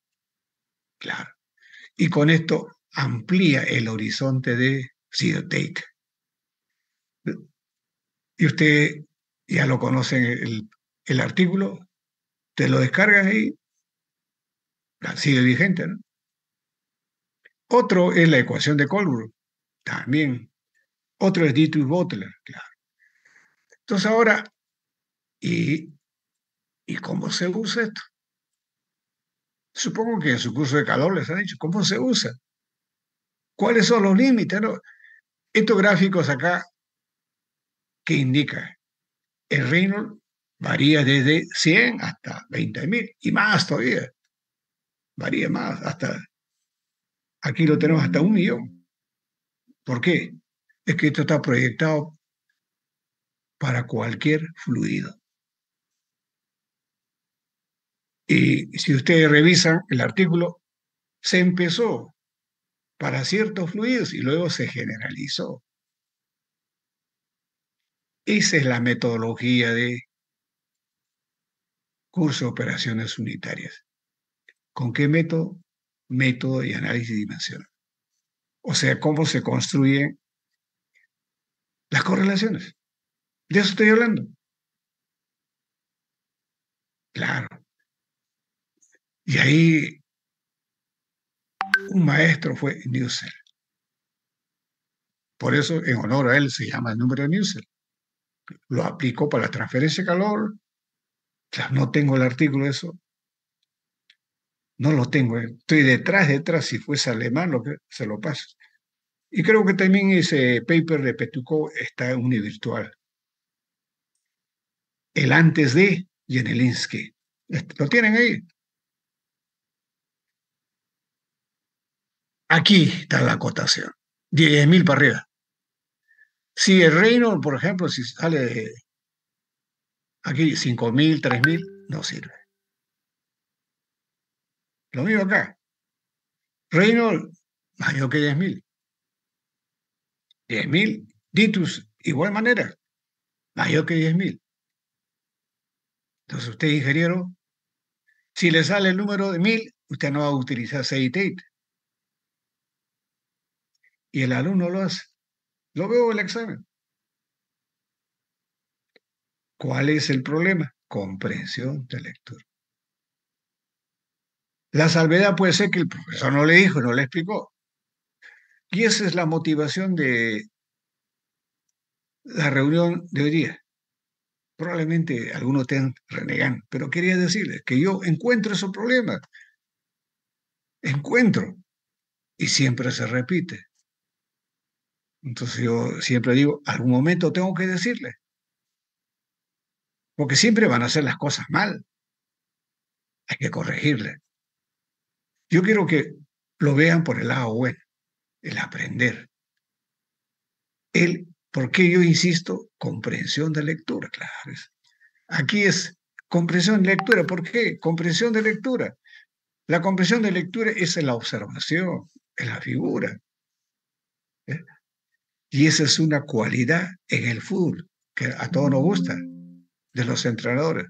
Claro. Y con esto amplía el horizonte de Seydi-Tate. Y usted ya lo conoce el artículo, te lo descargan ahí, sigue vigente, ¿no? Otro es la ecuación de Colbrook, también. Otro es Dietrich Butler, claro. Entonces ahora, ¿y, ¿y cómo se usa esto? Supongo que en su curso de calor les han dicho, ¿cómo se usa? ¿Cuáles son los límites, no? Estos gráficos acá, ¿qué indica? El Reynolds varía desde 100 hasta 20.000 y más todavía, varía más, hasta aquí lo tenemos hasta 1.000.000. ¿Por qué? Es que esto está proyectado para cualquier fluido. Y si ustedes revisan el artículo, se empezó para ciertos fluidos y luego se generalizó. Esa es la metodología de curso de operaciones unitarias. ¿Con qué método? Método y análisis dimensional. O sea, cómo se construyen las correlaciones. De eso estoy hablando. Claro. Y ahí un maestro fue Nusselt. Por eso, en honor a él, se llama el número de Nusselt. Lo aplicó para la transferencia de calor. O sea, no tengo el artículo de eso. No lo tengo. Estoy detrás. Si fuese alemán, se lo paso. Y creo que también ese paper de Petukov está en univirtual. El antes de Genelinsky. ¿Lo tienen ahí? Aquí está la acotación. 10.000 para arriba. Si el Reynolds, por ejemplo, si sale de aquí 5.000, 3.000, no sirve. Lo mismo acá. Reynolds, mayor que 10.000. 10.000. Ditus, igual manera, mayor que 10.000. Entonces usted, ingeniero, si le sale el número de 1.000, usted no va a utilizar CITATE. Y el alumno lo hace. Lo veo en el examen. ¿Cuál es el problema? Comprensión de lectura. La salvedad puede ser que el profesor no le dijo, no le explicó. Y esa es la motivación de la reunión de hoy día. Probablemente algunos estén renegando, pero quería decirles que yo encuentro esos problemas. Encuentro. Y siempre se repite. Entonces yo siempre digo, algún momento tengo que decirle. Porque siempre van a hacer las cosas mal. Hay que corregirle. Yo quiero que lo vean por el lado bueno, el aprender. ¿Por qué yo insisto? Comprensión de lectura, claro. Aquí es comprensión de lectura. ¿Por qué? Comprensión de lectura. La comprensión de lectura es en la observación, en la figura. ¿Eh? Y esa es una cualidad en el fútbol que a todos nos gusta, de los entrenadores.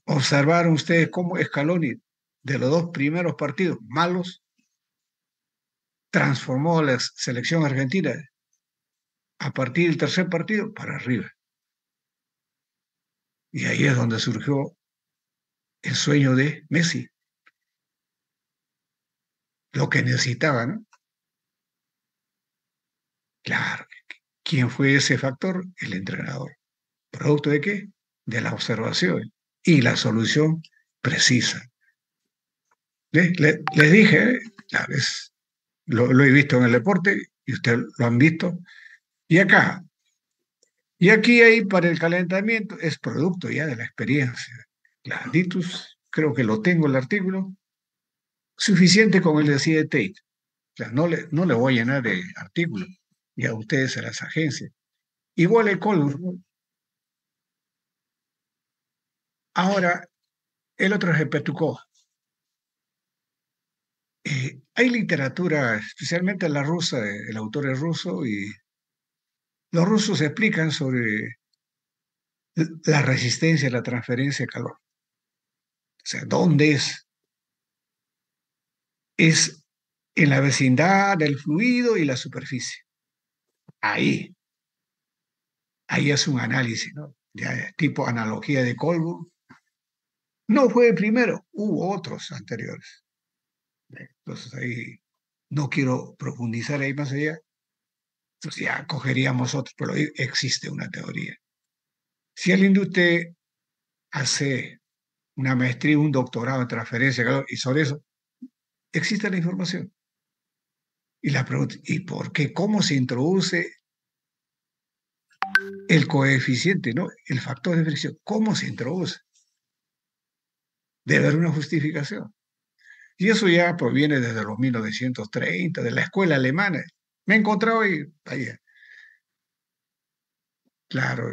Observaron ustedes cómo Scaloni, de los dos primeros partidos malos, transformó a la selección argentina a partir del tercer partido para arriba. Y ahí es donde surgió el sueño de Messi, lo que necesitaba, ¿no? Claro, ¿quién fue ese factor? El entrenador. ¿Producto de qué? De la observación y la solución precisa. Les dije, lo he visto en el deporte y ustedes lo han visto, y acá, y aquí ahí para el calentamiento es producto ya de la experiencia. La Ditus, creo que lo tengo el artículo, suficiente con el de Tate. O sea, no le voy a llenar de artículos, y a ustedes a las agencias. Igual el Colbert, ¿no? Ahora, el otro es el Petukov. Hay literatura, especialmente la rusa, el autor es ruso, y los rusos explican sobre la resistencia a la transferencia de calor. O sea, ¿dónde es? Es en la vecindad del fluido y la superficie. Ahí es un análisis, ¿no? Ya, tipo analogía de Colburn. No fue el primero, hubo otros anteriores. Entonces ahí no quiero profundizar ahí más allá. Entonces ya cogeríamos otros, pero ahí existe una teoría. Si alguien de usted hace una maestría, un doctorado en transferencia de calor, y sobre eso existe la información. Y la pregunta, ¿y por qué? ¿Cómo se introduce el coeficiente, ¿no? El factor de fricción? ¿Cómo se introduce? Debe haber una justificación. Y eso ya proviene desde los 1930, de la escuela alemana. Me he encontrado ahí. Claro,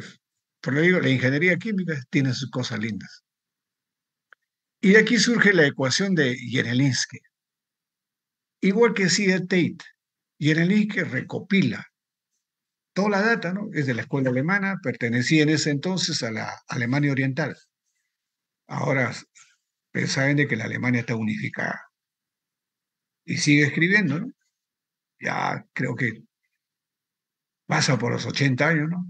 por lo digo, la ingeniería química tiene sus cosas lindas. Y de aquí surge la ecuación de Genelinsky. Igual que decía Tate, Genelinsky recopila toda la data, ¿no? Es de la escuela alemana, pertenecía en ese entonces a la Alemania Oriental. Ahora pero saben de que la Alemania está unificada. Y sigue escribiendo, ¿no? Ya creo que pasa por los 80 años, ¿no?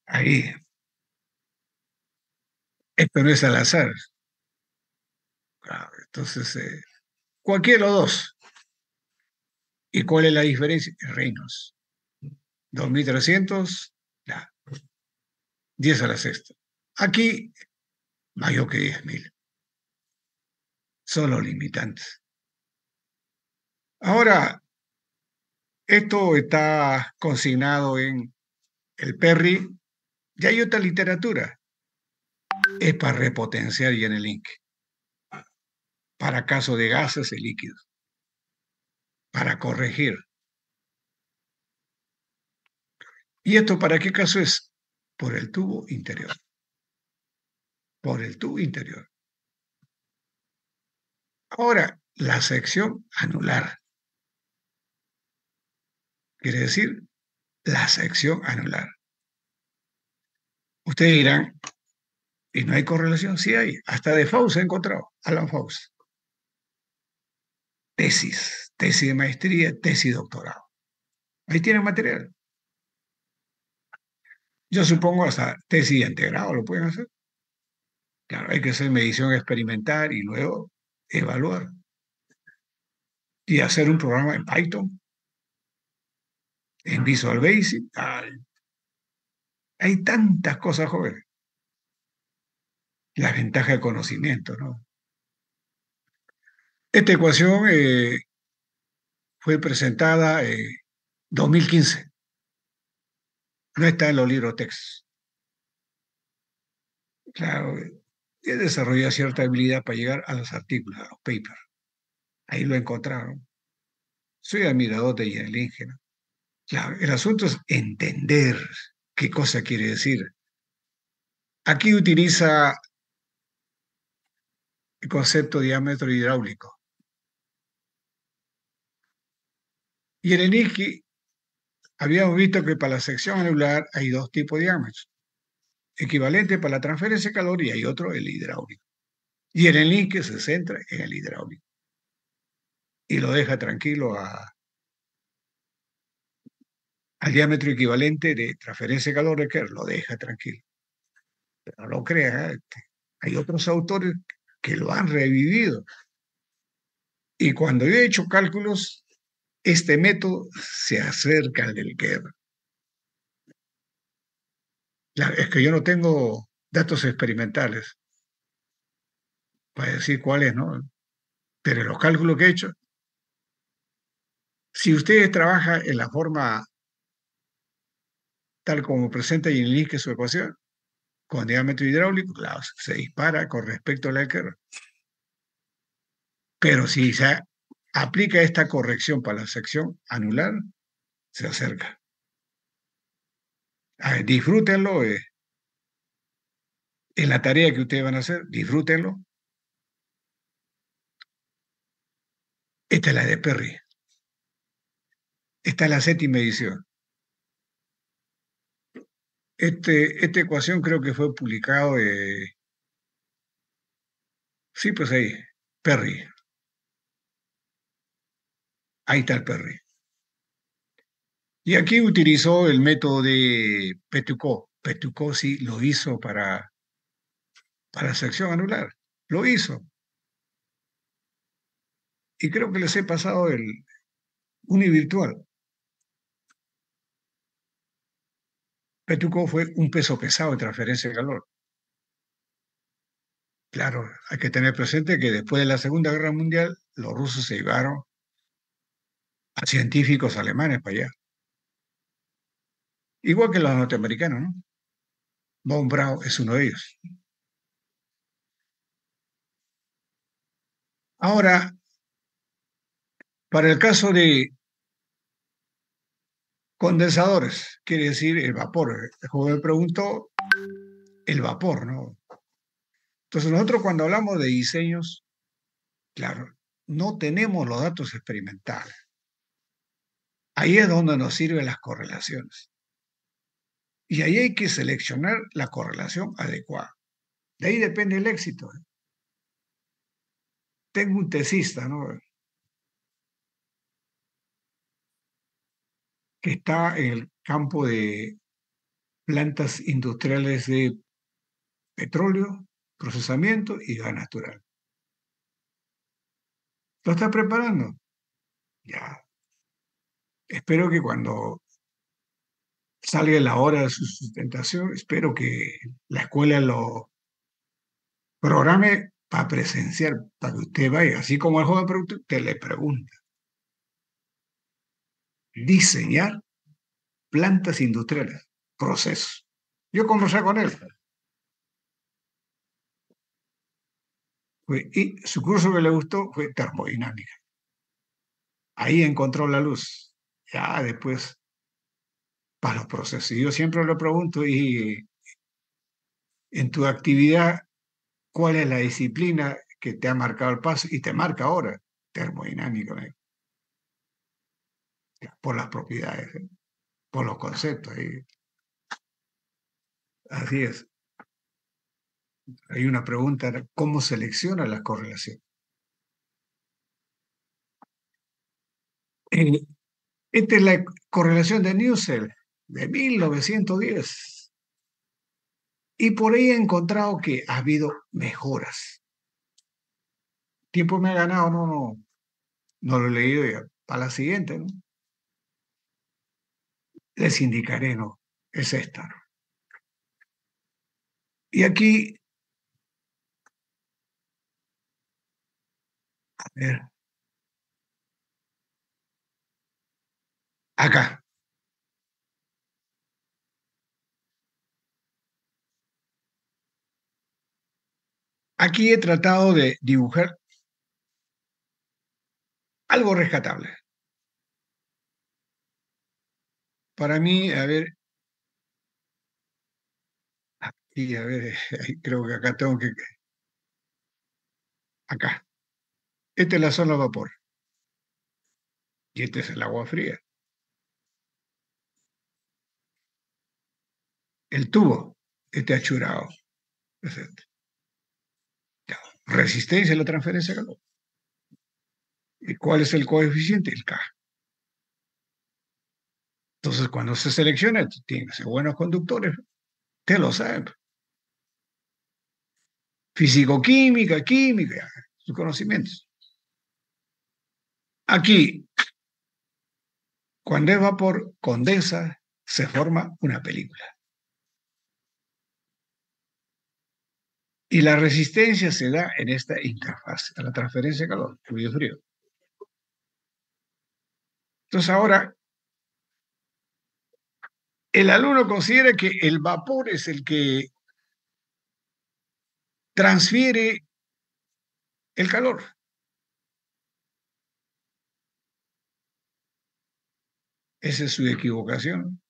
Ahí, esto no es al azar. Claro, entonces, cualquiera de los dos. ¿Y cuál es la diferencia? Reinos. 2300, ya, 10 a la sexta. Aquí, mayor que 10.000. Son los limitantes. Ahora, esto está consignado en el Perry. Ya hay otra literatura. Es para repotenciar y en el link. Para caso de gases y líquidos. Para corregir. ¿Y esto para qué caso es? Por el tubo interior. Por el tubo interior. Ahora, la sección anular. Quiere decir, la sección anular. Ustedes dirán, ¿y no hay correlación? Sí hay. Hasta de Faust he encontrado. Alan Faust. Tesis de maestría, tesis de doctorado. Ahí tienen material. Yo supongo hasta tesis de integrado lo pueden hacer. Claro, hay que hacer medición experimental y luego evaluar. Y hacer un programa en Python, en Visual Basic. Hay tantas cosas, jóvenes. La ventaja de conocimiento, ¿no? Esta ecuación fue presentada en 2015. No está en los libros textos. Claro, he desarrollado cierta habilidad para llegar a los artículos, a los papers. Ahí lo encontraron. Soy admirador de Jan Lingen. Claro, el asunto es entender qué cosa quiere decir. Aquí utiliza el concepto de diámetro hidráulico. Y en el INGI habíamos visto que para la sección anular hay dos tipos de diámetros. Equivalente para la transferencia de calor y hay otro, el hidráulico. Y en el INGI se centra en el hidráulico. Y lo deja tranquilo al diámetro equivalente de transferencia de calor de Kerr, lo deja tranquilo. Pero no lo crea, hay otros autores que lo han revivido. Y cuando yo he hecho cálculos, este método se acerca al del Kerr. Es que yo no tengo datos experimentales para decir cuáles, ¿no? Pero los cálculos que he hecho, si ustedes trabajan en la forma tal como presenta y en el que su ecuación, con diámetro hidráulico, claro, se dispara con respecto a la Kerr. Pero si se aplica esta corrección para la sección anular, se acerca. A ver, disfrútenlo en la tarea que ustedes van a hacer, disfrútenlo. Esta es la de Perry. Esta es la séptima edición. Esta ecuación creo que fue publicado, sí, pues ahí, Perry. Ahí está el Perry. Y aquí utilizó el método de Petucó. Petucó sí lo hizo para sección anular. Lo hizo. Y creo que les he pasado el univirtual. Petucó fue un peso pesado de transferencia de calor. Claro, hay que tener presente que después de la Segunda Guerra Mundial, los rusos se llevaron a científicos alemanes para allá. Igual que los norteamericanos, ¿no? Von Braun es uno de ellos. Ahora, para el caso de condensadores, quiere decir el vapor. El joven preguntó el vapor, ¿no? Entonces nosotros cuando hablamos de diseños, claro, no tenemos los datos experimentales. Ahí es donde nos sirven las correlaciones. Y ahí hay que seleccionar la correlación adecuada. De ahí depende el éxito. Tengo un tesista, ¿no? Que está en el campo de plantas industriales de petróleo, procesamiento y gas natural. ¿Lo está preparando? Ya. Espero que cuando salga la hora de su sustentación, espero que la escuela lo programe para presenciar, para que usted vaya, así como el joven productor, te le pregunta. Diseñar plantas industriales, procesos. Yo conversé con él. Y su curso que le gustó fue termodinámica. Ahí encontró la luz. Ya después, para los procesos. Y yo siempre le pregunto, y en tu actividad, ¿cuál es la disciplina que te ha marcado el paso y te marca ahora? Termodinámica, por las propiedades, por los conceptos. Así es. Hay una pregunta, ¿cómo selecciona las correlaciones? Eh, Esta es la correlación de Newsel de 1910. Y por ahí he encontrado que ha habido mejoras. Tiempo me ha ganado, no lo he leído ya. Para la siguiente, ¿no? Les indicaré, ¿no? Es esta, ¿no? Y aquí, a ver, acá. Aquí he tratado de dibujar algo rescatable. Para mí, a ver, aquí, a ver, creo que acá tengo que... Acá. Esta es la zona de vapor. Y este es el agua fría. El tubo, este achurado. Es este. Ya. Resistencia a la transferencia de calor. ¿Y cuál es el coeficiente? El K. Entonces, cuando se selecciona, tienen que ser buenos conductores. Usted lo sabe. Físico-química, química, sus conocimientos. Aquí, cuando es vapor, condensa, se forma una película. Y la resistencia se da en esta interfaz, a la transferencia de calor, fluido-frío. Entonces ahora, el alumno considera que el vapor es el que transfiere el calor. Esa es su equivocación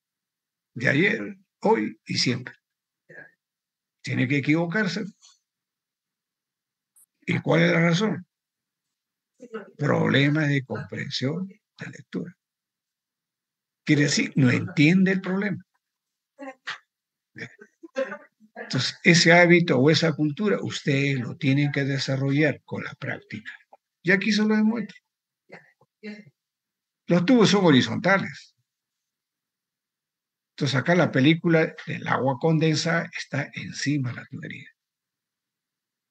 de ayer, hoy y siempre. Tiene que equivocarse. ¿Y cuál es la razón? Problemas de comprensión de lectura. Quiere decir, no entiende el problema. Entonces, ese hábito o esa cultura, ustedes lo tienen que desarrollar con la práctica. Y aquí se lo demuestra. Los tubos son horizontales. Entonces, acá la película del agua condensada está encima de la tubería.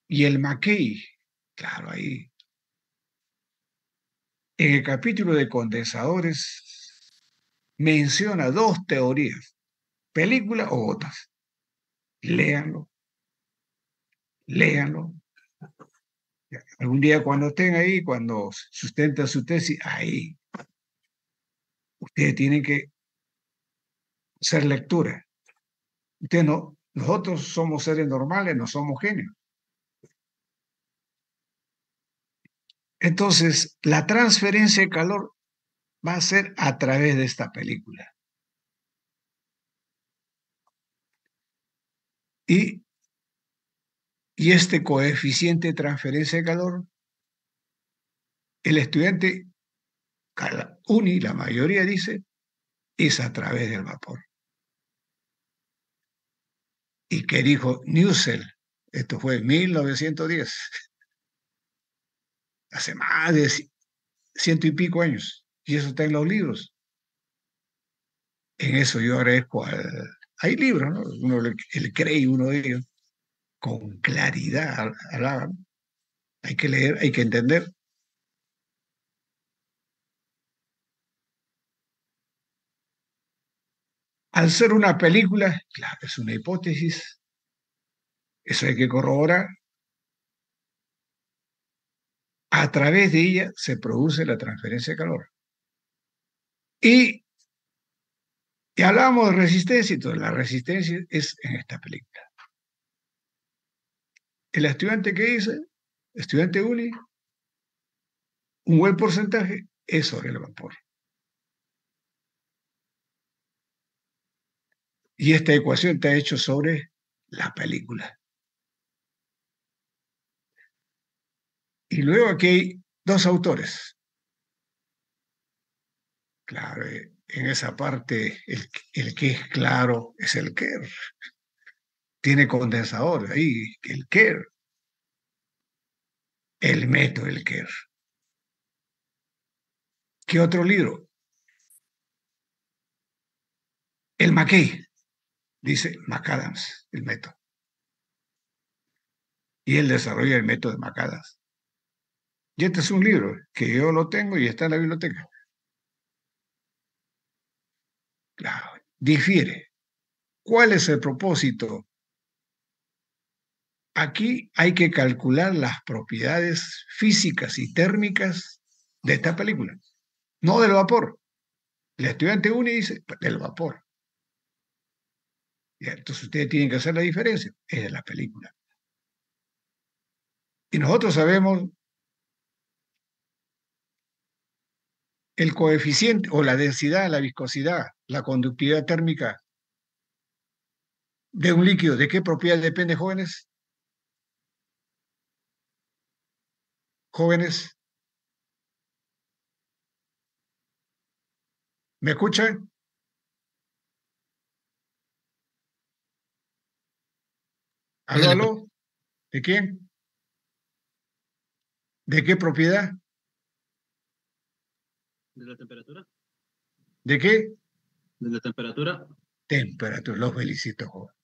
Y el maquey, claro, ahí. En el capítulo de condensadores menciona dos teorías, película o gotas. Léanlo, léanlo. Algún día cuando estén ahí, cuando sustenten su tesis, ahí. Ustedes tienen que hacer lectura. Ustedes no, nosotros somos seres normales, no somos genios. Entonces, la transferencia de calor va a ser a través de esta película. Y este coeficiente de transferencia de calor, el estudiante, la mayoría dice, es a través del vapor. ¿Y qué dijo Newsel Esto fue en 1910, hace más de ciento y pico años. Y eso está en los libros. En eso yo agradezco al... Hay libros, ¿no? Uno le cree uno de ellos con claridad hablaban. Hay que leer, hay que entender. Al ser una película, claro, es una hipótesis, eso hay que corroborar. A través de ella se produce la transferencia de calor. Y, y hablábamos de resistencia, y toda la resistencia es en esta película. El estudiante que dice, estudiante uni, un buen porcentaje es sobre el vapor. Y esta ecuación está hecha sobre la película. Y luego aquí hay dos autores. Claro, en esa parte el que es claro es el Kerr. Tiene condensador ahí, el Kerr. El método del Kerr. ¿Qué otro libro? El Mackay, dice McAdams, el método. Y él desarrolla el método de McAdams. Y este es un libro que yo lo tengo y está en la biblioteca. Claro, difiere. ¿Cuál es el propósito? Aquí hay que calcular las propiedades físicas y térmicas de esta película, no del vapor. El estudiante une y dice, del vapor. Ya, entonces ustedes tienen que hacer la diferencia, es de la película. Y nosotros sabemos el coeficiente o la densidad, la viscosidad, la conductividad térmica de un líquido. ¿De qué propiedad depende, jóvenes? Jóvenes, ¿me escuchan? ¿Aló,
Hágale, pues.
aló? ¿De quién? ¿De qué propiedad?
¿De la temperatura?
¿De qué?
¿De la temperatura?
Temperatura. Los felicito, joven.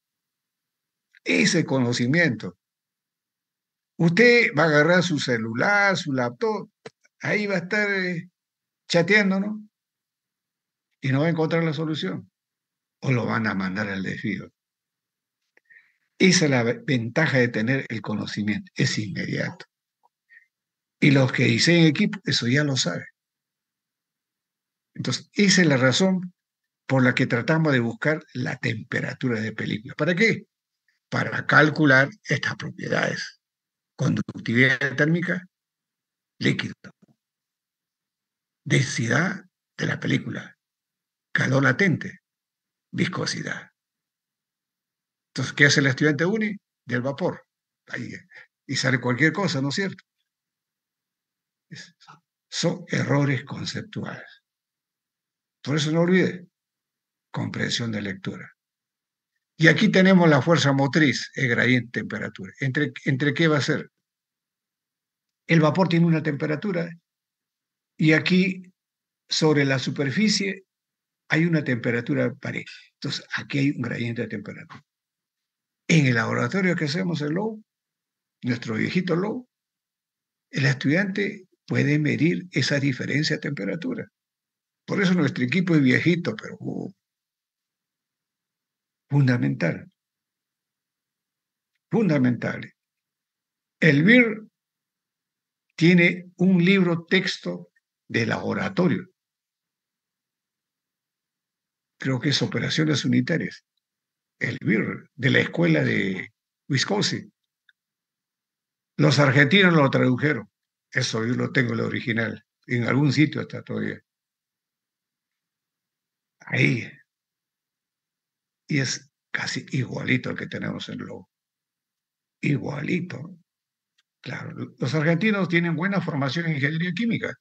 Ese conocimiento. Usted va a agarrar su celular, su laptop, ahí va a estar chateando, ¿no? Y no va a encontrar la solución. O lo van a mandar al desvío. Esa es la ventaja de tener el conocimiento. Es inmediato. Y los que diseñan equipo, eso ya lo saben. Entonces, esa es la razón por la que tratamos de buscar la temperatura de película. ¿Para qué? Para calcular estas propiedades. Conductividad térmica, líquido. Densidad de la película. Calor latente, viscosidad. Entonces, ¿qué hace el estudiante uni? Del vapor. Ahí, y sale cualquier cosa, ¿no es cierto? Son errores conceptuales. Por eso no olvide, comprensión de lectura. Y aquí tenemos la fuerza motriz, el gradiente de temperatura. ¿Entre qué va a ser? El vapor tiene una temperatura y aquí sobre la superficie hay una temperatura pareja. Entonces, aquí hay un gradiente de temperatura. En el laboratorio que hacemos el LOW, nuestro viejito LOW, el estudiante puede medir esa diferencia de temperatura. Por eso nuestro equipo es viejito, pero fundamental. Fundamental. El BIR tiene un libro texto de laboratorio. Creo que es Operaciones Unitarias. El BIR de la escuela de Wisconsin. Los argentinos lo tradujeron. Eso yo lo tengo el original. En algún sitio está todavía. Ahí. Y es casi igualito al que tenemos en Lobo. Igualito. Claro, los argentinos tienen buena formación en ingeniería química.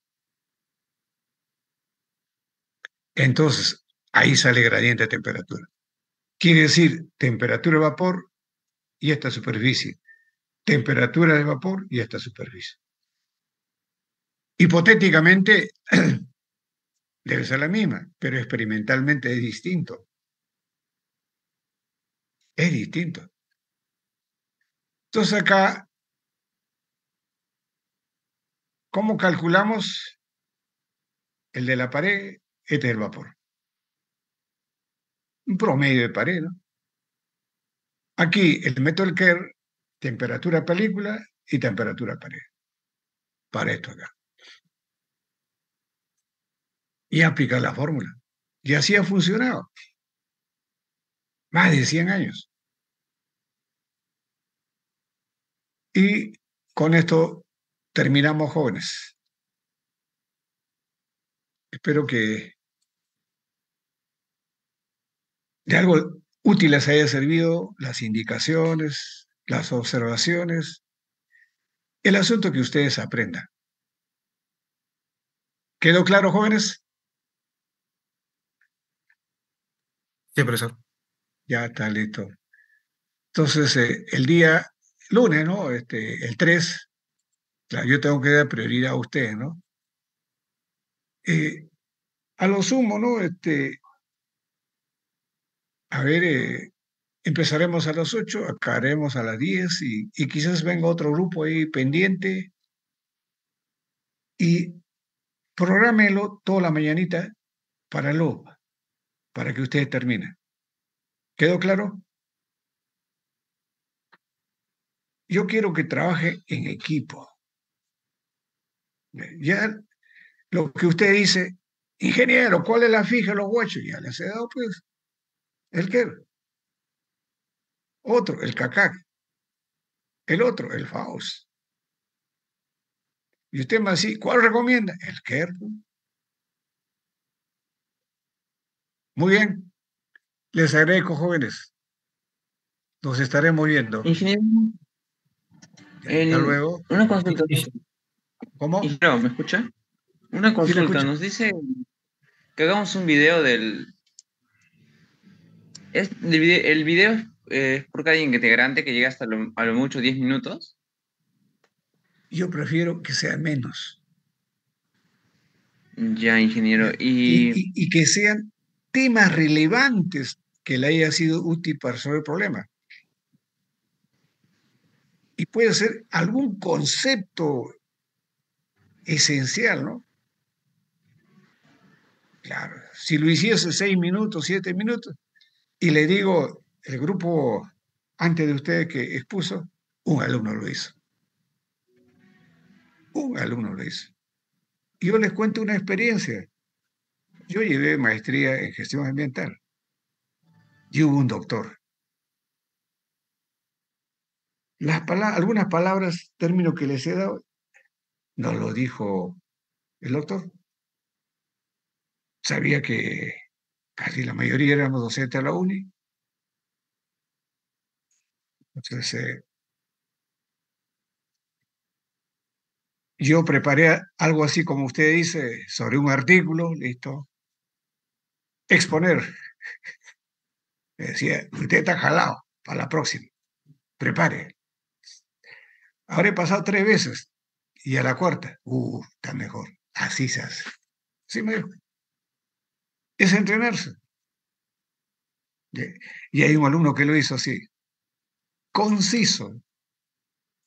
Entonces, ahí sale gradiente de temperatura. Quiere decir temperatura de vapor y esta superficie. temperatura de vapor y esta superficie. Hipotéticamente debe ser la misma, pero experimentalmente es distinto. Es distinto. Entonces acá, ¿cómo calculamos el de la pared? Este es el vapor. Un promedio de pared, ¿no? Aquí el método Kerr, temperatura película y temperatura pared. Para esto acá. Y aplicar la fórmula. Y así ha funcionado. Más de 100 años. Y con esto terminamos, jóvenes. Espero que de algo útil les haya servido las indicaciones, las observaciones, el asunto que ustedes aprendan. ¿Quedó claro, jóvenes?
Sí, profesor.
Ya está listo. Entonces, el día lunes, ¿no? El 3, claro, yo tengo que dar prioridad a ustedes, ¿no? A lo sumo, ¿no? A ver, empezaremos a las 8, acabaremos a las 10 y quizás venga otro grupo ahí pendiente y prográmelo toda la mañanita para para que ustedes terminen. ¿Quedó claro? Yo quiero que trabaje en equipo. Ya lo que usted dice, ingeniero, ¿cuál es la fija de los huechos? Ya les he dado, pues, el que otro, el CACAC, el otro, el FAUS. Y usted más así, ¿cuál recomienda? El KER. Muy bien, les agradezco, jóvenes. Nos estaremos viendo.
Ingeniero,
Hasta luego.
una consulta.
¿Cómo?
Ingeniero, ¿me escucha? Una
Sí, le
consulta.
escucho.
Nos dice que hagamos un video del... el video es por cada integrante que llega hasta a lo mucho 10 minutos.
Yo prefiero que sea menos.
Ya, ingeniero.
Y que sean temas relevantes que le haya sido útil para resolver el problema. Y puede ser algún concepto esencial, ¿no? Claro, si lo hiciese 6 minutos, 7 minutos, y le digo, el grupo antes de ustedes que expuso, un alumno lo hizo. Un alumno lo hizo. Y yo les cuento una experiencia. Yo llevé maestría en gestión ambiental y hubo un doctor. Algunas palabras, términos que les he dado, nos lo dijo el doctor. Sabía que casi la mayoría éramos docentes a la uni. Entonces, yo preparé algo así como usted dice, sobre un artículo, listo. Exponer. Me decía, usted está jalado para la próxima. Prepare. Ahora he pasado 3 veces y a la cuarta, está mejor. Así se hace. Sí me dijo. Es entrenarse. Y hay un alumno que lo hizo así. Conciso.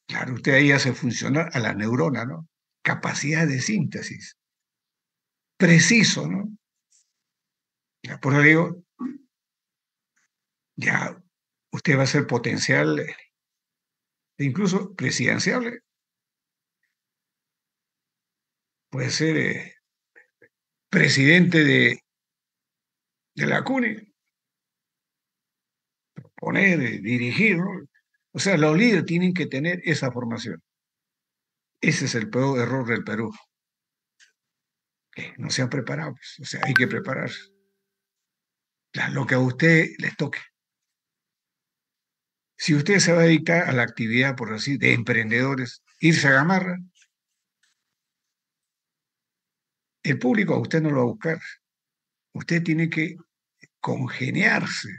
Claro, usted ahí hace funcionar a la neurona, ¿no? Capacidad de síntesis. Preciso, ¿no? Ya, por eso digo, ya usted va a ser potencial, incluso presidenciable. Puede ser presidente de la CUNE, poner, dirigir, ¿no? O sea, los líderes tienen que tener esa formación. Ese es el peor error del Perú. Que no se han preparado, pues. O sea, hay que prepararse. Lo que a usted les toque. Si usted se va a dedicar a la actividad, por así, de emprendedores, irse a Gamarra, el público a usted no lo va a buscar. Usted tiene que congeniarse,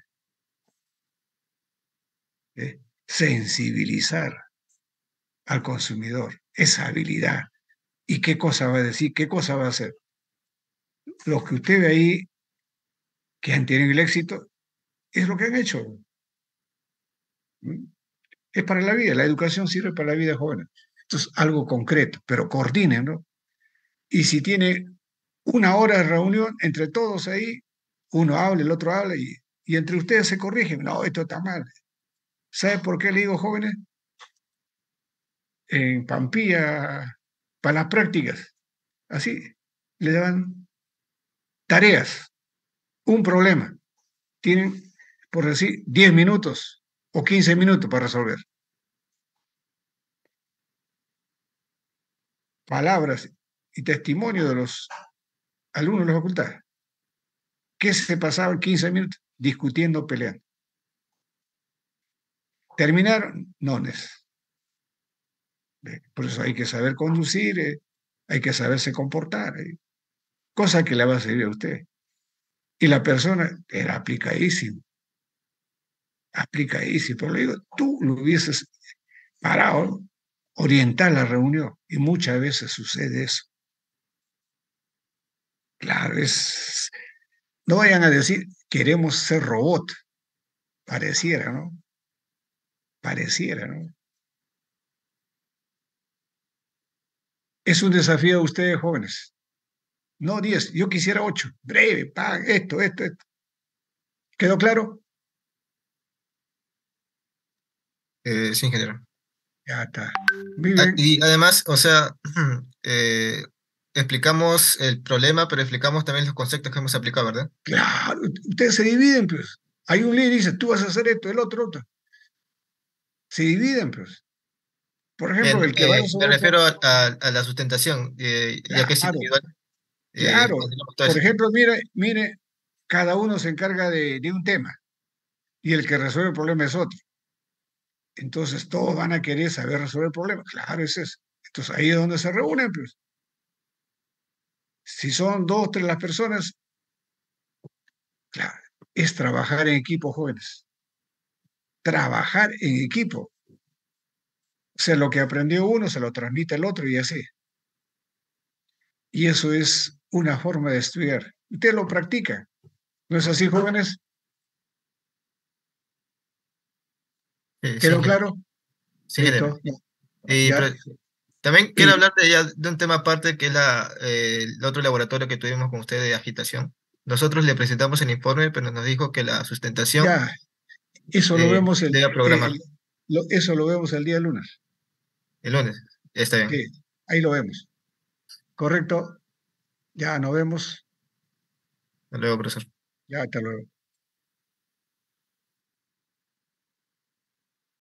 sensibilizar. al consumidor, esa habilidad. ¿Y qué cosa va a decir? ¿Qué cosa va a hacer? Los que usted ve ahí que han tenido el éxito es lo que han hecho. ¿Mm? Es para la vida, la educación sirve para la vida joven. Entonces, algo concreto, pero coordinen, ¿no? Y si tiene una hora de reunión entre todos ahí, uno habla, el otro habla, y entre ustedes se corrigen. No, esto está mal. ¿Sabe por qué le digo jóvenes? En Pampilla, para las prácticas, así, le daban tareas, un problema. Tienen, por decir, 10 minutos o 15 minutos para resolver. Palabras y testimonio de los alumnos de la facultad. ¿Qué se pasaba en 15 minutos? Discutiendo, peleando. Terminaron, nones. Por eso hay que saber conducir, hay que saberse comportar, cosa que le va a servir a usted. Y la persona era aplicadísimo. Pero le digo, tú lo hubieses parado, orientar la reunión, y muchas veces sucede eso. Claro, no vayan a decir, queremos ser robot, pareciera, ¿no? Pareciera, ¿no? Es un desafío a ustedes, jóvenes. No 10, yo quisiera 8. Breve, esto. ¿Quedó claro?
Sí, ingeniero.
Ya está. Muy bien.
Y además, o sea, eh, explicamos el problema, pero explicamos también los conceptos que hemos aplicado, ¿verdad?
Claro, ustedes se dividen, pues. Hay un líder y dice, tú vas a hacer esto, el otro. Se dividen, pues. Por ejemplo,
Bien,
el que va a
me
resolver,
refiero a la sustentación, ya que es
claro,
individual,
claro.
mantenemos todo
Por
eso.
ejemplo, mire, cada uno se encarga de un tema y el que resuelve el problema es otro. Entonces todos van a querer saber resolver el problema. Claro, es eso. Entonces ahí es donde se reúnen, pues. Si son 2, 3 las personas, claro, es trabajar en equipo, jóvenes. Trabajar en equipo. O sea, lo que aprendió uno se lo transmite al otro y así. Y eso es una forma de estudiar. Usted lo practica. ¿No es así, jóvenes?
Sí,
¿Quedó claro?
sí, ingeniero.
Listo.
Pero
Ya.
también quiero
Y
hablar de un tema aparte, que es el otro laboratorio que tuvimos con usted de agitación. Nosotros le presentamos el informe, pero nos dijo que la sustentación
ya, eso lo vemos
debe programar
eso lo vemos el día lunes.
el lunes. Está bien.
Sí, ahí lo vemos. ¿Correcto? Ya nos vemos.
Hasta luego, profesor.
Ya, hasta luego.